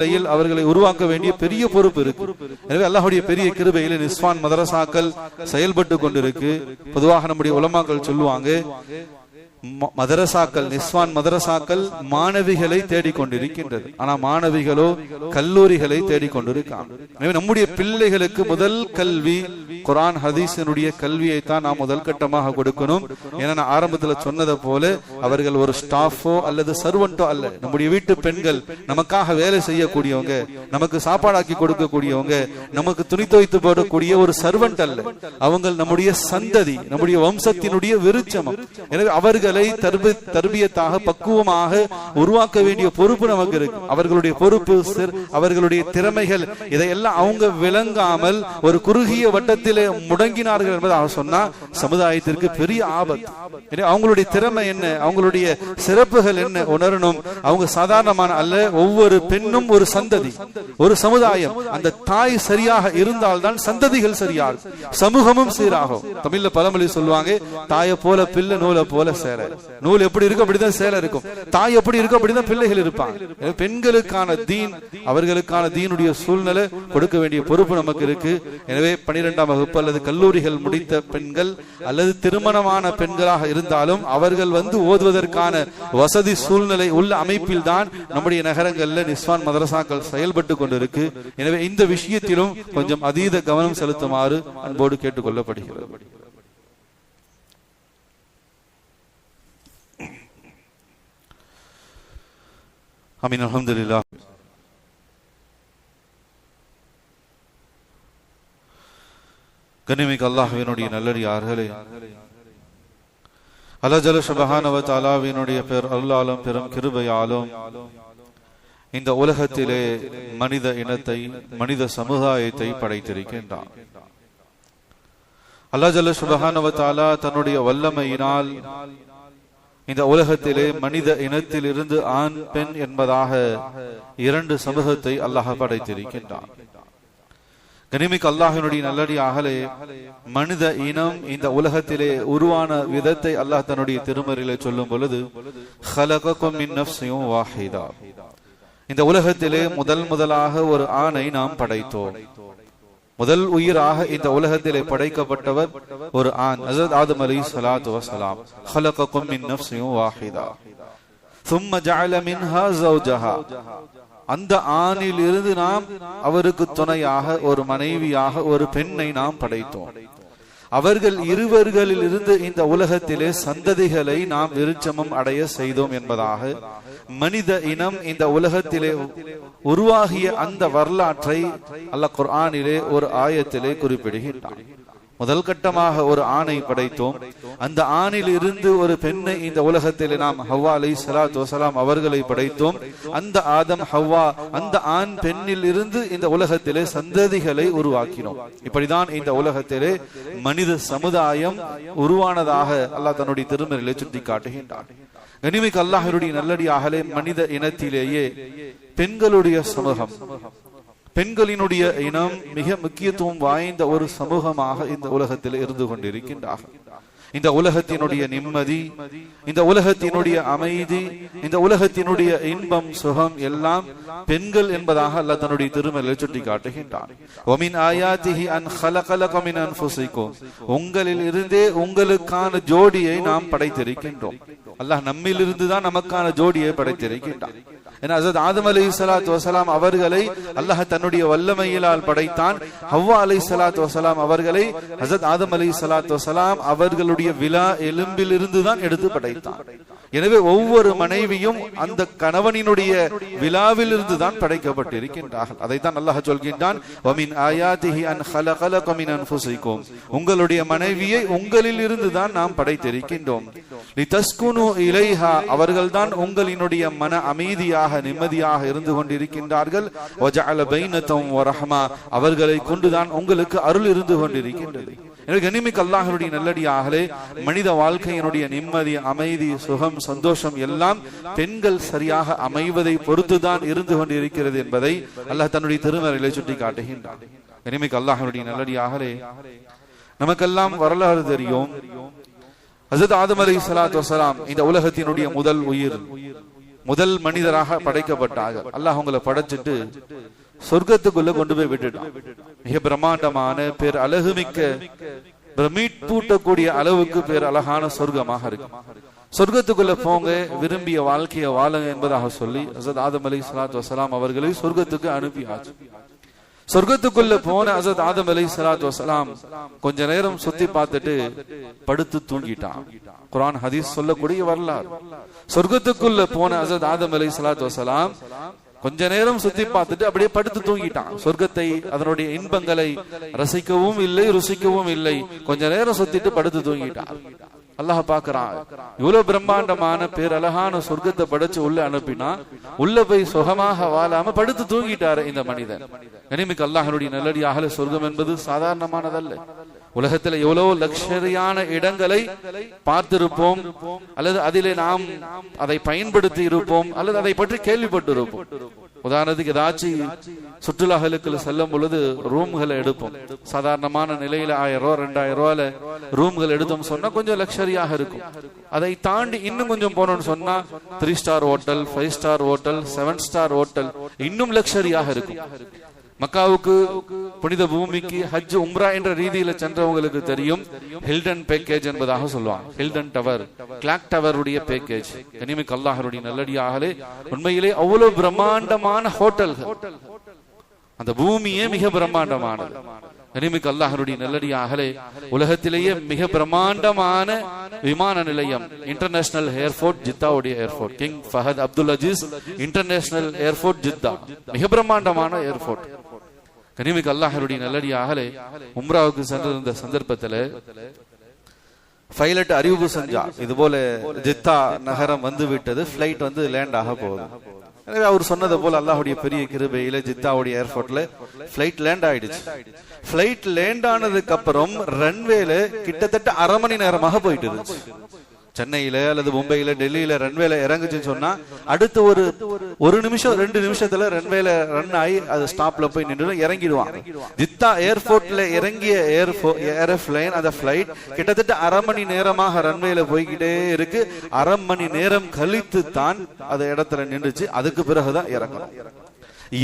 அவர்களை உருவாக்க வேண்டிய பெரிய பொறுப்பு இருக்கு. எனவே அல்லாஹ்வுடைய பெரிய கிருபையில நிஸ்வான் மதரசாக்கள் செயல்பட்டு கொண்டிருக்கு. பொதுவாக நம்முடைய உலமாக்கள் சொல்லுவாங்க, மதரசாக்கள் நிஸ்வான் மதரசாக்கள் மாணவிகளை தேடிக்கொண்டிருக்கின்றது, ஆனா மாணவிகளோ கல்லூரிகளை தேடிக்கொண்டிருக்காங்க. எனவே நம்முடைய பிள்ளைகளுக்கு முதல் கல்வி குர்ஆன் ஹதீஸினுடைய கல்வியை தான் நாம் முதல் கட்டமாக கொடுக்கணும். ஏன்னா நான் ஆரம்பத்துல சொன்னதை போல அவர்கள் ஒரு ஸ்டாஃபோ அல்லது சர்வன்ட்டோ அல்ல. நம்முடைய வீட்டு பெண்கள் நமக்காக வேலை செய்யக்கூடியவங்க, நமக்கு சாப்பாடாக்கி கொடுக்கக்கூடியவங்க, நமக்கு துணி துவைத்து போடக்கூடிய ஒரு சர்வன்ட் அல்ல. அவங்க நம்முடைய சந்ததி, நம்முடைய வம்சத்தினுடைய விருட்சம். எனவே அவர்கள் தர்பியத்தாக பக்குவமாக உருவாக்க வேண்டிய பொறுப்பு நமக்கு இருக்கு. அவர்களுடைய பொறுப்பு, அவர்களுடைய திறமைகள் இதையெல்லாம் அவங்க விளங்காமல் ஒரு குறுகிய வட்டத்திலே முடங்கினார்கள் என்பதாக சொன்னா சமுதாயத்திற்கு பெரிய ஆபத்து. அவங்களுடைய திறமை என்ன, அவங்களுடைய சிறப்புகள் என்ன உணரணும். அவங்க சாதாரணமான அல்ல. ஒவ்வொரு பெண்ணும் ஒரு சந்ததி, ஒரு சமுதாயம். அந்த தாய் சரியாக இருந்தால்தான் சந்ததிகள் சரியாகும், சமூகமும் சீராகும். தமிழ்ல பழமொழி சொல்லுவாங்க, தாயை போல பிள்ளை நூலை போல சேர. நூல் எப்படி இருக்கும் அப்படிதான் சேலை இருக்கும், தாய் எப்படி இருக்கும் அப்படிதான் பிள்ளைகள் இருப்பாங்க. பெண்களுக்கான தீன், அவர்களுக்கான தீனுடைய சூழ்நிலை கொடுக்க வேண்டிய பொறுப்பு நமக்கு இருக்கு. எனவே 12ஆம் வகுப்பு அல்லது கல்லூரிகள் முடித்த பெண்கள் அல்லது திருமணமான பெண்களாக இருந்தாலும் அவர்கள் ஓதுவதற்கான வசதி சூழ்நிலை உள்ள அமைப்பில் தான் நம்முடைய நகரங்கள்ல நிஸ்வான் மதரசாக்கள் செயல்பட்டு கொண்டிருக்கு. எனவே இந்த விஷயத்திலும் கொஞ்சம் அதீத கவனம் செலுத்துமாறு அன்போடு கேட்டுக் கொள்ளப்படுகிறது. ஆமீன். அல்ஹம்துலில்லாஹ். கண்ணியமிக்க அல்லாஹ்வினுடைய நல்லடியார்களே, அல்லாஹ் ஜல்ல சுப்ஹானஹு வ தஆலாவினுடைய அருளாலும் பெரும் கிருபையாலும் இந்த உலகத்திலே மனித இனத்தை, மனித சமுதாயத்தை படைத்திருக்கின்றான். அல்லாஹ் ஜல்ல சுப்ஹானஹு வ தஆலா தன்னுடைய வல்லமையினால் இந்த உலகத்திலே மனித இனத்தில் இருந்து ஆண் பெண் என்பதாக 2 சமூகத்தை அல்லாஹ் படைத்திருக்கின்றான். கனிமிக்க அல்லாஹ்வினுடைய நல்லடியார்களே, மனித இனம் இந்த உலகத்திலே உருவான விதத்தை அல்லாஹ் தன்னுடைய திருமறையிலே சொல்லும் பொழுது, خلقكم من نفس واحدة, இந்த உலகத்திலே முதலாக ஒரு ஆணை நாம் படைத்தோம். முதல் உயிராக இந்த உலகத்திலே படைக்கப்பட்டவர் ஒரு ஆண், ஹஜ்ரத் ஆதம் அலைஹிஸ்ஸலாத்து வஸலாம். خلقكم من نفس واحدة ثم جعل منها زوجها, அந்த ஆணில் இருந்து நாம் அவருக்கு துணையாக ஒரு மனைவியாக ஒரு பெண்ணை நாம் படைத்தோம். அவர்கள் இருவர்களில் இருந்து இந்த உலகத்திலே சந்ததிகளை நாம் விருட்சமம் அடைய செய்தோம் என்பதாக மனித இனம் இந்த உலகத்திலே உருவாகிய அந்த வரலாற்றை அல்லாஹ் குர்ஆனிலே ஒரு ஆயத்திலே குறிப்பிடுகின்றான். முதல் கட்டமாக ஒரு ஆணை படைத்தோம். அந்த ஆணில் இருந்து ஒரு பெண்ணை இந்த உலகத்திலே நாம் ஹவ்வா அலைஹிஸ்ஸலாத்து வஸலாம் அவர்களை படைத்தோம். அந்த ஆதம் ஹவ்வா அந்த ஆண் பெண்ணில் இருந்து இந்த உலகத்திலே சந்ததிகளை உருவாக்கினோம். இப்படிதான் இந்த உலகத்திலே மனித சமுதாயம் உருவானதாக அல்லாஹ் தன்னுடைய திருமறையிலே சுட்டி காட்டுகின்றான். கனிமிக்க அல்லாஹ்வுடைய நல்லடியார்களே, மனித இனத்திலேயே பெண்களுடைய சமூகம், பெண்களினுடைய இனம் மிக முக்கியத்துவம் வாய்ந்த ஒரு சமூகமாக இந்த உலகத்தில் இருந்து கொண்டிருக்கின்றார்கள். இந்த உலகத்தினுடைய நிம்மதி, இந்த உலகத்தினுடைய அமைதி, இந்த உலகத்தினுடைய இன்பம் சுகம் எல்லாம் பெண்கள் என்பதாக அல்லாஹ் தன்னுடைய திருமறையில் சுட்டி காட்டுகின்றான். வமின் ஆயாத்திஹி அன் ஹலகலக மின் அன்ஃபுசிக்கும், உங்களில் இருந்தே உங்களுக்கான ஜோடியை நாம் படைத்திருக்கின்றோம். அல்லாஹ் நம்மில் இருந்துதான் நமக்கான ஜோடியை படைத்திருக்கின்றான். ஹஜ்ரத் ஆதம் அலைஹிஸ்ஸலாத்து வஸலாம் அவர்களை அல்லாஹ் தன்னுடைய வல்லமையினால் படைத்தான். ஹவ்வா அலைஹிஸ்ஸலாத்து வஸலாம் அவர்களை ஹஜ்ரத் ஆதம் அலைஹிஸ்ஸலாத்து வஸலாம் அவர்களுடைய விலா எலும்பில் இருந்துதான் எடுத்து படைத்தான். எனவே ஒவ்வொரு மனைவியும் அந்த கணவனினுடைய விலாவில் இருந்துதான் படைக்கப்பட்டிருக்கின்றார்கள். அதைத்தான் அல்லாஹ் சொல்கின்றான், வமின் ஆயாத்திஹி அன் ஹலகலக மின் அன்ஃபுசிக்கும், உங்களுடைய மனைவியை உங்களில் இருந்துதான் நாம் படைத்திருக்கின்றோம். லிதஸ்குனு இலைஹா, அவர்கள்தான் உங்களினுடைய மன அமைதியாக நிம்மதியாக இருந்து கொண்டிருக்கின்றார்கள். வஜஅல பைனக்கும் வரஹ்மா, அவர்களை கொண்டுதான் உங்களுக்கு அருள் இருந்து கொண்டிருக்கின்றது. எனவே கனிமிக்க அல்லாஹ்வுடைய நல்லடியார்களே, மனித வாழ்க்கையினுடைய நிம்மதி, அமைதி, சுகம், சந்தோஷம் எல்லாம் பெண்கள் சரியாக அமைவதை பொறுத்துதான் இருந்து கொண்டிருக்கிறது என்பதை அல்லாஹ் தன்னுடைய திருமறையிலே சுட்டி காட்டுகின்றான். கனிமிக்க அல்லாஹ்வுடைய நல்லடியார்களே, நமக்கெல்லாம் வரலாறு தெரியும். ஹஜ்ரத் ஆதம் அலைஹிஸ்ஸலாத்து வஸலாம் இந்த உலகத்தினுடைய முதல் உயிர், முதல் மனிதராக படைக்கப்பட்டார்கள். அல்லாஹ் அவங்களை படைச்சிட்டு சொர்க்கத்துக்குள்ள கொண்டு போய் விட்டுட்டான். மிக பிரம்மாண்டமான பேர் அழகுமிக்க பிரமிப்பூட்டக்கூடிய அளவுக்கு பேர் அழகான சொர்க்கமாக இருக்கு. சொர்க்கத்துக்குள்ள போங்க, விரும்பிய வாழ்க்கையை வாழுங்க என்பதாக சொல்லி ஹஸரத் ஆதம் அலைஹிஸ்ஸலாத்து வஸலாம் அவர்களை சொர்க்கத்துக்கு அனுப்பியாச்சு. சொர்க்கத்துக்குள்ள போன ஹஸரத் ஆதம் அலைஹிஸ்ஸலாத்து வஸலாம் கொஞ்ச நேரம் சுத்தி பார்த்துட்டு படுத்து தூங்கிட்டான். குர்ஆன் ஹதீஸ் சொல்லக்கூடிய வரலாறு. சொர்க்கத்துக்குள்ள போன ஹஸரத் ஆதம் அலைஹிஸ்ஸலாத்து வஸலாம் கொஞ்ச நேரம் சுத்தி பார்த்துட்டு அப்படியே படுத்து தூங்கிட்டான். சொர்க்கத்தை அதனுடைய இன்பங்களை ரசிக்கவும் இல்லை, ருசிக்கவும் இல்லை. கொஞ்ச நேரம் சுத்திட்டு படுத்து தூங்கிட்டான். அல்லாஹ் பாக்குறான், இவ்வளவு பிரம்மாண்டமான பேர் அழகான சொர்க்கத்தை படைச்சு உள்ள அனுப்பினா உள்ள போய் சுகமாக வாழாம படுத்து தூங்கிட்டாரு இந்த மனிதன். கனிமிக்கு அல்லாஹ்வுடைய நல்லடியாகல சொர்க்கம் என்பது சாதாரணமானதல்ல. உலகத்துல எவ்வளவு லக்ஷரியான இடங்களை பார்த்திருப்போம், அல்லது அதிலே நாம் அதை பயன்படுத்தி இருப்போம், அல்லது அதை பற்றி கேள்விப்பட்டு இருப்போம். உதாரணத்துக்கு ஏதாச்சும் சுற்றுலாக்களுக்கு செல்லும் பொழுது ரூம்களை எடுப்போம். சாதாரணமான நிலையில 1000 ரூபாய் 2000 ரூபாயில ரூம்கள் எடுத்தோம் சொன்னா கொஞ்சம் லக்ஷரியாக இருக்கும். அதை தாண்டி இன்னும் கொஞ்சம் போனோம்னு சொன்னா 3 star hotel, 5 star hotel, 7 star hotel இன்னும் லக்ஷரியாக இருக்கும். மக்காவுக்கு புனித பூமிக்கு ஹஜ் உம்ரா என்ற ரீதியில சென்றவங்களுக்கு தெரியும், ஹில்டன் பேக்கேஜ் என்பதாக சொல்லுவாங்க. ஹில்டன் டவர், கிளாக் டவருடைய பேக்கேஜ். கனிமிக்கு அல்லாஹ்வுடைய நல்லடியாகலே உண்மையிலே அவ்வளவு பிரம்மாண்டமான ஹோட்டல்கள். அந்த பூமியே மிக பிரம்மாண்டமானது. கனிமிக்கு அல்லாஹ்வுடைய நல்லடியாகலே உலகத்திலேயே மிக பிரம்மாண்டமான விமான நிலையம் இன்டர்நேஷனல் ஏர்போர்ட், ஜித்தாவுடைய airport. King Fahd Abdul Aziz international airport Jeddah, மிக பிரம்மாண்டமான ஏர்போர்ட். கனிமிக்கு அல்லாஹ்வுடைய நல்லடியாகலே உம்ராவுக்கு சென்றிருந்த சந்தர்ப்பத்துல பைலட் அறிவிப்பு செஞ்சா, இது போல ஜித்தா நகரம் வந்து விட்டது, பிளைட் வந்து லேண்ட் ஆக போகுது. எனவே அவர் சொன்னது போல அல்லாஹ்வுடைய பெரிய கிருபையில ஜித்தாவுடைய ஏர்போர்ட்ல பிளைட் லேண்ட் ஆயிடுச்சு. பிளைட் லேண்ட் ஆனதுக்கு அப்புறம் ரன்வேல கிட்டத்தட்ட 1/2 மணி நேரமாக போயிட்டு இருந்துச்சு. சென்னையில அல்லது மும்பையில டெல்லியில ரன்வேல இறங்குச்சுன்னு சொன்னா அடுத்து ஒரு நிமிஷம் 2 நிமிஷத்துல ரன்வேல ரன் ஆகி அது ஸ்டாப்ல போய் நின்று இறங்கிடுவாங்க. ஜித்தா ஏர்போர்ட்ல இறங்கிய ஏரோப்ளேன் அந்த பிளைட் கிட்டத்தட்ட 1/2 மணி நேரமாக ரன்வேல போய்கிட்டே இருக்கு. 1/2 மணி நேரம் கழித்து தான் அது இடத்துல நின்றுச்சு. அதுக்கு பிறகுதான் இறங்கணும்.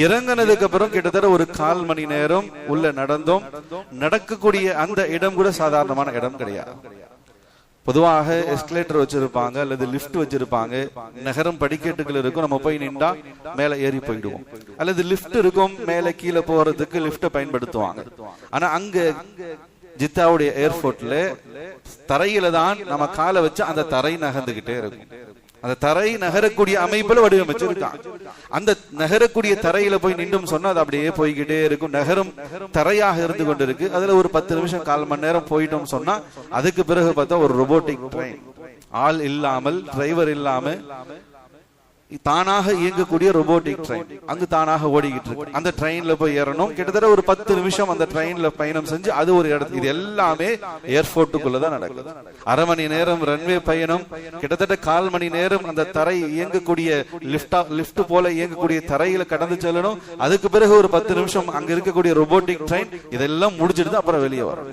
இறங்கினதுக்கு அப்புறம் கிட்டத்தட்ட ஒரு 1/4 மணி நேரம் உள்ள நடந்தோம். நடக்கக்கூடிய அந்த இடம் கூட சாதாரணமான இடம் கிடையாது. பொதுவாக எஸ்கலேட்டர் வச்சிருப்பாங்க அல்லது லிப்ட் வச்சிருப்பாங்க. நகரம் படிக்கட்டுகள் இருக்கும், நம்ம போய் நின்றா மேல ஏறி போயிடுவோம். அல்லது லிப்ட் இருக்கும், மேல கீழே போறதுக்கு லிப்ட பயன்படுத்துவாங்க. ஆனா அங்க ஜித்தாவுடைய ஏர்போர்ட்ல தரையில தான் நம்ம காலை வச்சு அந்த தரை நகர்ந்துகிட்டே இருக்கும். அந்த தரை நகரக்கூடிய அமைப்புல வடிவமைச்சிருக்கான். அந்த நகரக்கூடிய தரையில போய் நின்றும் சொன்னா அது அப்படியே போய்கிட்டே இருக்கும். நகரம் தரையாக இருந்து கொண்டு இருக்கு. அதுல ஒரு 10 நிமிஷம் 1/4 மணி நேரம் போயிட்டோம் சொன்னா அதுக்கு பிறகு பார்த்தா ஒரு ரோபோட்டிக் ட்ரெயின், ஆள் இல்லாமல், டிரைவர் இல்லாம தானாக இயங்கக்கூடிய ரோபோட்டிக் ட்ரெயின் அங்கு தானாக ஓடிக்கிட்டு இருக்கு. அந்த ட்ரெயின்ல போய் ஏறணும். கிட்டத்தட்ட ஒரு 10 நிமிஷம் அந்த ட்ரெயின்ல பயணம் செஞ்சு அது ஒரு இடத்துல. இது எல்லாமே ஏர்போர்ட்டுக்குள்ளதான் நடக்குது. 1/2 மணி நேரம் ரன்வே பயணம், கிட்டத்தட்ட 1/4 மணி நேரம் அந்த தரை இயங்கக்கூடிய லிப்ட் போல இயங்கக்கூடிய தரையில கடந்து செல்லணும். அதுக்கு பிறகு ஒரு 10 நிமிஷம் அங்க இருக்கக்கூடிய ரோபோட்டிக் ட்ரெயின். இதெல்லாம் முடிஞ்சிட்டு அப்புறம் வெளியே வரும்.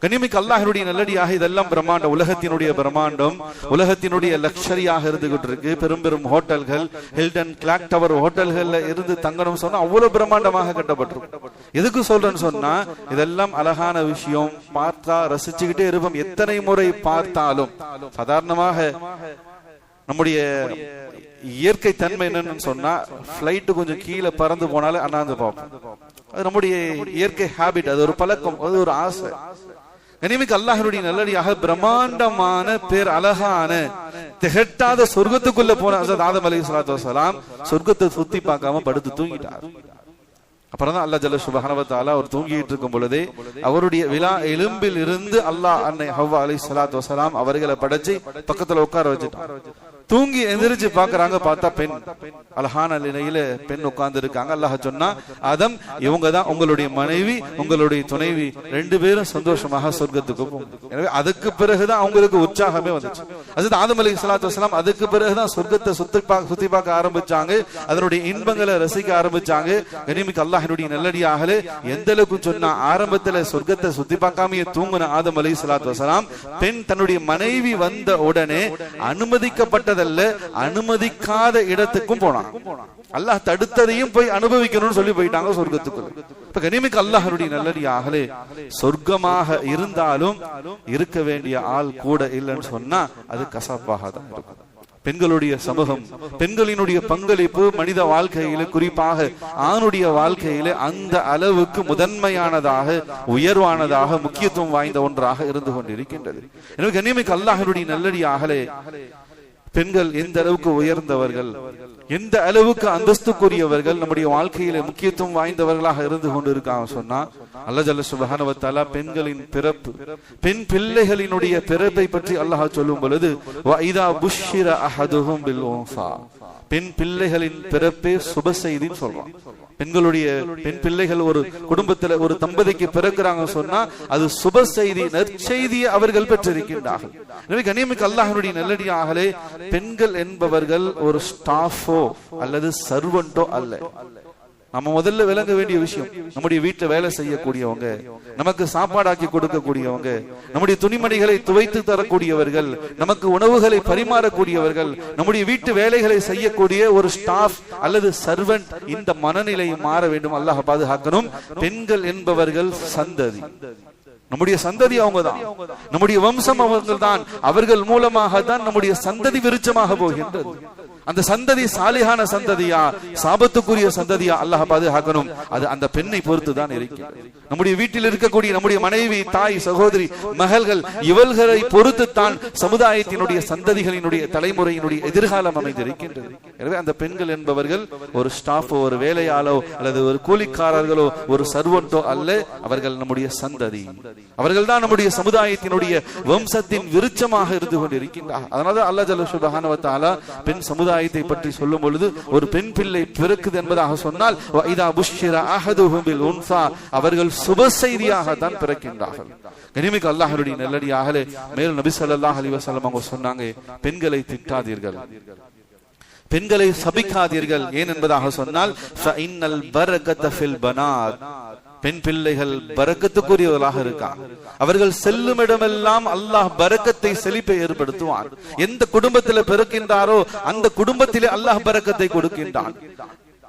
கனிமிக்கு அல்லாஹ்வுடைய நல்லடியாக இதெல்லாம் பிரம்மாண்டம், உலகத்தினுடைய பிரம்மாண்டம், உலகத்தினுடைய லக்ஷரியாக இருந்துகிட்டு இருக்கு. பெரும் பெரும் ஹோட்டல்கள், ஹில்டன், கிளாக் டவர் ஹோட்டல்கள்ல இருந்து தங்கணும் சொன்னா அவ்வளவு பிரம்மாண்டமாக கட்டப்பட்டிருக்கும். எதுக்கு சொல்றேன்னு சொன்னா இதெல்லாம் அழகான விஷயம், பார்த்தா ரசிச்சுக்கிட்டே இருப்போம். எத்தனை முறை பார்த்தாலும் சாதாரணமாக நம்முடைய இயற்கை தன்மை என்னன்னு சொன்னா பிளைட் கொஞ்சம் கீழே பறந்து போனாலே அண்ணாந்து பார்ப்போம். அது நம்முடைய இயற்கை ஹாபிட், அது ஒரு பழக்கம், அது ஒரு ஆசை. கனிமிக்கு அல்லாஹ்வுடைய நல்லடியாக பிரம்மாண்டமான பேர் அழகான திகட்டாத சொர்க்கத்துக்குள்ள போன ஹஸரத் ஆதம் அலைஹிஸ்ஸலாத்து வஸலாம் சொர்க்கத்தை சுத்தி பார்க்காம படுத்து தூங்கிட்டார். அப்புறம் தான் அல்லாஹ் ஜல்ல சுப்ஹானஹு வ தஆலா அவர் தூங்கிட்டு இருக்கும் பொழுதே அவருடைய விலா எலும்பில் இருந்து அல்லாஹ் அன்னை ஹவ்வா அலைஹிஸ்ஸலாத்து வஸலாம் அவர்களை படைச்சு பக்கத்துல உட்கார வச்சுட்டான். தூங்கி எந்திரிச்சு பாக்குறாங்க, பார்த்தா பெண், அழகான நிலையில பெண் உட்கார்ந்து இருக்காங்க. அல்லாஹ் சொன்னா, ஆதம் இவங்க தான் உங்களுடைய மனைவி, உங்களுடைய துணைவி, 2 பேரும் சந்தோஷமாக சொர்க்கத்துக்கு போகும். எனவே அதுக்கு பிறகுதான் அவங்களுக்கு உற்சாகமே வந்துச்சு. ஹஸரத் ஆதம் அலைஹிஸ்ஸலாத்து வஸலாம் அதுக்கு பிறகுதான் சொர்க்கத்தை சுத்தி பார்க்க ஆரம்பிச்சாங்க, அதனுடைய இன்பங்களை ரசிக்க ஆரம்பிச்சாங்க. கனிமிக்கு அல்லாஹ்வுடைய நல்லடியாகலே எந்த அளவுக்கு சொன்னா, ஆரம்பத்துல சொர்க்கத்தை சுத்தி பார்க்காமயே தூங்கின ஆதம் அலைஹிஸ்ஸலாத்து வஸலாம் பெண் தன்னுடைய மனைவி வந்த உடனே அனுமதிக்கப்பட்டதை விரும்பப்பட்டதல்ல, அனுமதிக்காத இடத்துக்கும் போனான். அல்லாஹ் தடுத்ததையும் போய் அனுபவிக்கணும்னு சொல்லி போயிட்டாங்க சொர்க்கத்துக்குள்ள. இப்ப கனிமிக்கு அல்லாஹ்வுடைய நல்லடியாகலே சொர்க்கமாக இருந்தாலும் இருக்க வேண்டிய ஆள் கூட இல்லைன்னு சொன்னா அது கசப்பாக தான் இருக்கும். பெண்களுடைய சமூகம், பெண்களினுடைய பங்களிப்பு மனித வாழ்க்கையில, குறிப்பாக ஆணுடைய வாழ்க்கையில அந்த அளவுக்கு முதன்மையானதாக, உயர்வானதாக, முக்கியத்துவம் வாய்ந்த ஒன்றாக இருந்து கொண்டிருக்கின்றது. எனவே கண்ணியமிக்க அல்லாஹ்வுடைய நல்லடியாகலே பெண்கள் எந்த அளவுக்கு உயர்ந்தவர்கள், எந்த அளவுக்கு அந்தஸ்துக்குரியவர்கள், நம்முடைய வாழ்க்கையில முக்கியத்துவம் வாய்ந்தவர்களாக இருந்து கொண்டிருக்காங்க சொன்னா, அல்லாஹ் ஜல்ல சுப்ஹானஹு வ தஆலா பெண்களின் பிறப்பு, பெண் பிள்ளைகளினுடைய பிறப்பை பற்றி அல்லாஹ் சொல்லும் பொழுது வ இதா புஷ்ஷிர அஹதுஹும் பில் உன்ஸா, பெண் பிள்ளைகளின் பிறப்பே சுப செய்தின்னு சொல்றான். பெண்களுடைய பெண் பிள்ளைகள் ஒரு குடும்பத்துல ஒரு தம்பதிக்கு பிறக்கிறாங்க சொன்னா அது சுப செய்தி, நற்செய்தியை அவர்கள் பெற்றிருக்கின்றார்கள். எனவே கண்ணியமிக்க அல்லாஹ்வுடைய நல்லடியார்களே, பெண்கள் என்பவர்கள் ஒரு ஸ்டாஃபோ அல்லது சர்வன்டோ அல்ல. நம்ம முதல்ல விளங்க வேண்டிய விஷயம், நம்முடைய வீட்டுல வேலை செய்யக்கூடியவங்க, நமக்கு சாப்பாடாக்கி கொடுக்கக்கூடியவங்க, நம்முடைய துணிமணிகளை துவைத்து தரக்கூடியவர்கள், நமக்கு உணவுகளை பரிமாறக்கூடியவர்கள், நம்முடைய வீட்டு வேலைகளை செய்யக்கூடிய ஒரு ஸ்டாஃப் அல்லது சர்வன்ட், இந்த மனநிலை மாற வேண்டும். அல்லாஹ் பாதுகாக்கணும். பெண்கள் என்பவர்கள் சந்ததி, நம்முடைய சந்ததி அவங்க தான், நம்முடைய வம்சம் அவர்கள் தான். அவர்கள் மூலமாக தான் நம்முடைய சந்ததி விருட்சமாக போகின்றது. அந்த சந்ததி சாலிஹான சந்ததியா சாபத்துக்குரிய சந்ததியா அல்லாஹ் பாதுகாக்கணும். அது அந்த பெண்ணை பொறுத்து தான் இருக்கிறது. நம்முடைய வீட்டில் இருக்கக்கூடிய நம்முடைய மனைவி, தாய், சகோதரி, மகள்கள், இவள்களை பொறுத்து தான் சமுதாயத்தினுடைய சந்ததிகளினுடைய தலைமுறையினுடைய எதிர்காலம் அமைந்திருக்கின்றது. எனவே அந்த பெண்கள் என்பவர்கள் ஒரு ஸ்டாஃபோ, ஒரு வேலையாளோ அல்லது ஒரு கூலிக்காரர்களோ ஒரு சர்வன்டோ அல்ல. அவர்கள் நம்முடைய சந்ததி, அவர்கள் தான் நம்முடைய சமுதாயத்தினுடைய வம்சத்தின் விருட்சமாக இருந்து கொண்டிருக்கின்றார். அதனால அல்லாஹ் ஜல்ல சுப்ஹானஹு வ தஆலா பெண் சமுதாயத்தை பற்றி சொல்லும் பொழுது ஒரு பெண் பிள்ளை பிறக்குது என்பதாக சொன்னால் வ இதா புஷ்ஷிர அஹதுஹும் பில் உன்ஸா, அவர்கள் சுப செய்தியாக தான் பிறக்கின்றார்கள். கனிமிக்க அல்லாஹ்வுடைய நல்லடியார்களே, மேலும் நபி ஸல்லல்லாஹு அலைஹி வஸல்லம் அவங்க சொன்னாங்க, பெண்களை திட்டாதீர்கள், பெண்களை சபிக்காதீர்கள். ஏன் என்பதாக சொன்னால் ஃபஇன்னல் பரக்கத ஃபில் பனாத், பெண் பிள்ளைகள் பரக்கத்துக்குரியவர்களாக இருக்காங்க. அவர்கள் செல்லும் இடமெல்லாம் அல்லாஹ் பரக்கத்தை, செழிப்பை ஏற்படுத்துவான். எந்த குடும்பத்தில் பிறக்கின்றாரோ அந்த குடும்பத்திலே அல்லாஹ் பரக்கத்தை கொடுக்கின்றான்.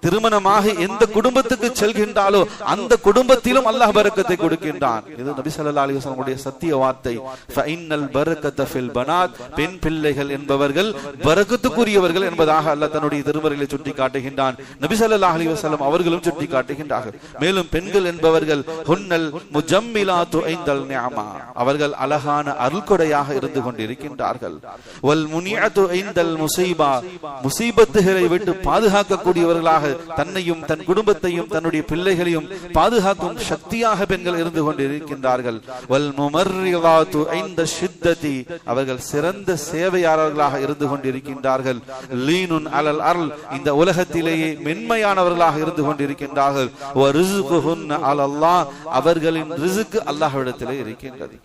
திருமணமாக எந்த குடும்பத்துக்கு செல்கின்றாலோ அந்த குடும்பத்திலும் அல்லாஹ் பரக்கத்தை கொடுக்கின்றான். இது நபி ஸல்லல்லாஹு அலைஹி வஸல்லம் உடைய சத்திய வார்த்தை. ஃபஇன்னல் பரக்கத ஃபில் பனாத், பெண் பிள்ளைகள் என்பவர்கள் பரக்கத்துக்குரியவர்கள் என்பதாக அல்லாஹ் தன்னுடைய திருமறையிலே சுட்டி காட்டுகின்றான். நபி ஸல்லல்லாஹு அலைஹி வஸல்லம் அவர்களும் சுட்டி காட்டுகின்றார்கள். மேலும் பெண்கள் என்பவர்கள் ஹுன்னல் முஜம்மிலாத்து ஐந்தல் நிஅமா, அவர்கள் அழகான அருள்கொடையாக இருந்து கொண்டிருக்கின்றார்கள். வல் முனிஅத்து ஐந்தல் முஸீபா, முசீபத்துகளை விட்டு பாதுகாக்கக்கூடியவர்களாக தன்னையும் தன் குடும்பத்தையும் தன்னுடைய பிள்ளைகளையும் பாதுகாக்கும் சக்தியாக பெண்கள் இருந்து கொண்டிருக்கின்றார்கள். வல் முமர்ரிதாத்து ஐந்த ஷித்ததி, அவர்கள் சிறந்த சேவையாளர்களாக இருந்து கொண்டிருக்கின்றார்கள். லீனுன் அலல் அர்ல், இந்த உலகத்திலேயே மென்மையானவர்களாக இருந்து கொண்டிருக்கின்றார்கள். வ ரிஸ்குஹுன்ன அலல்லாஹ், அவர்களின் ரிஸ்க் அல்லாஹ்விடத்திலே இருக்கின்றது.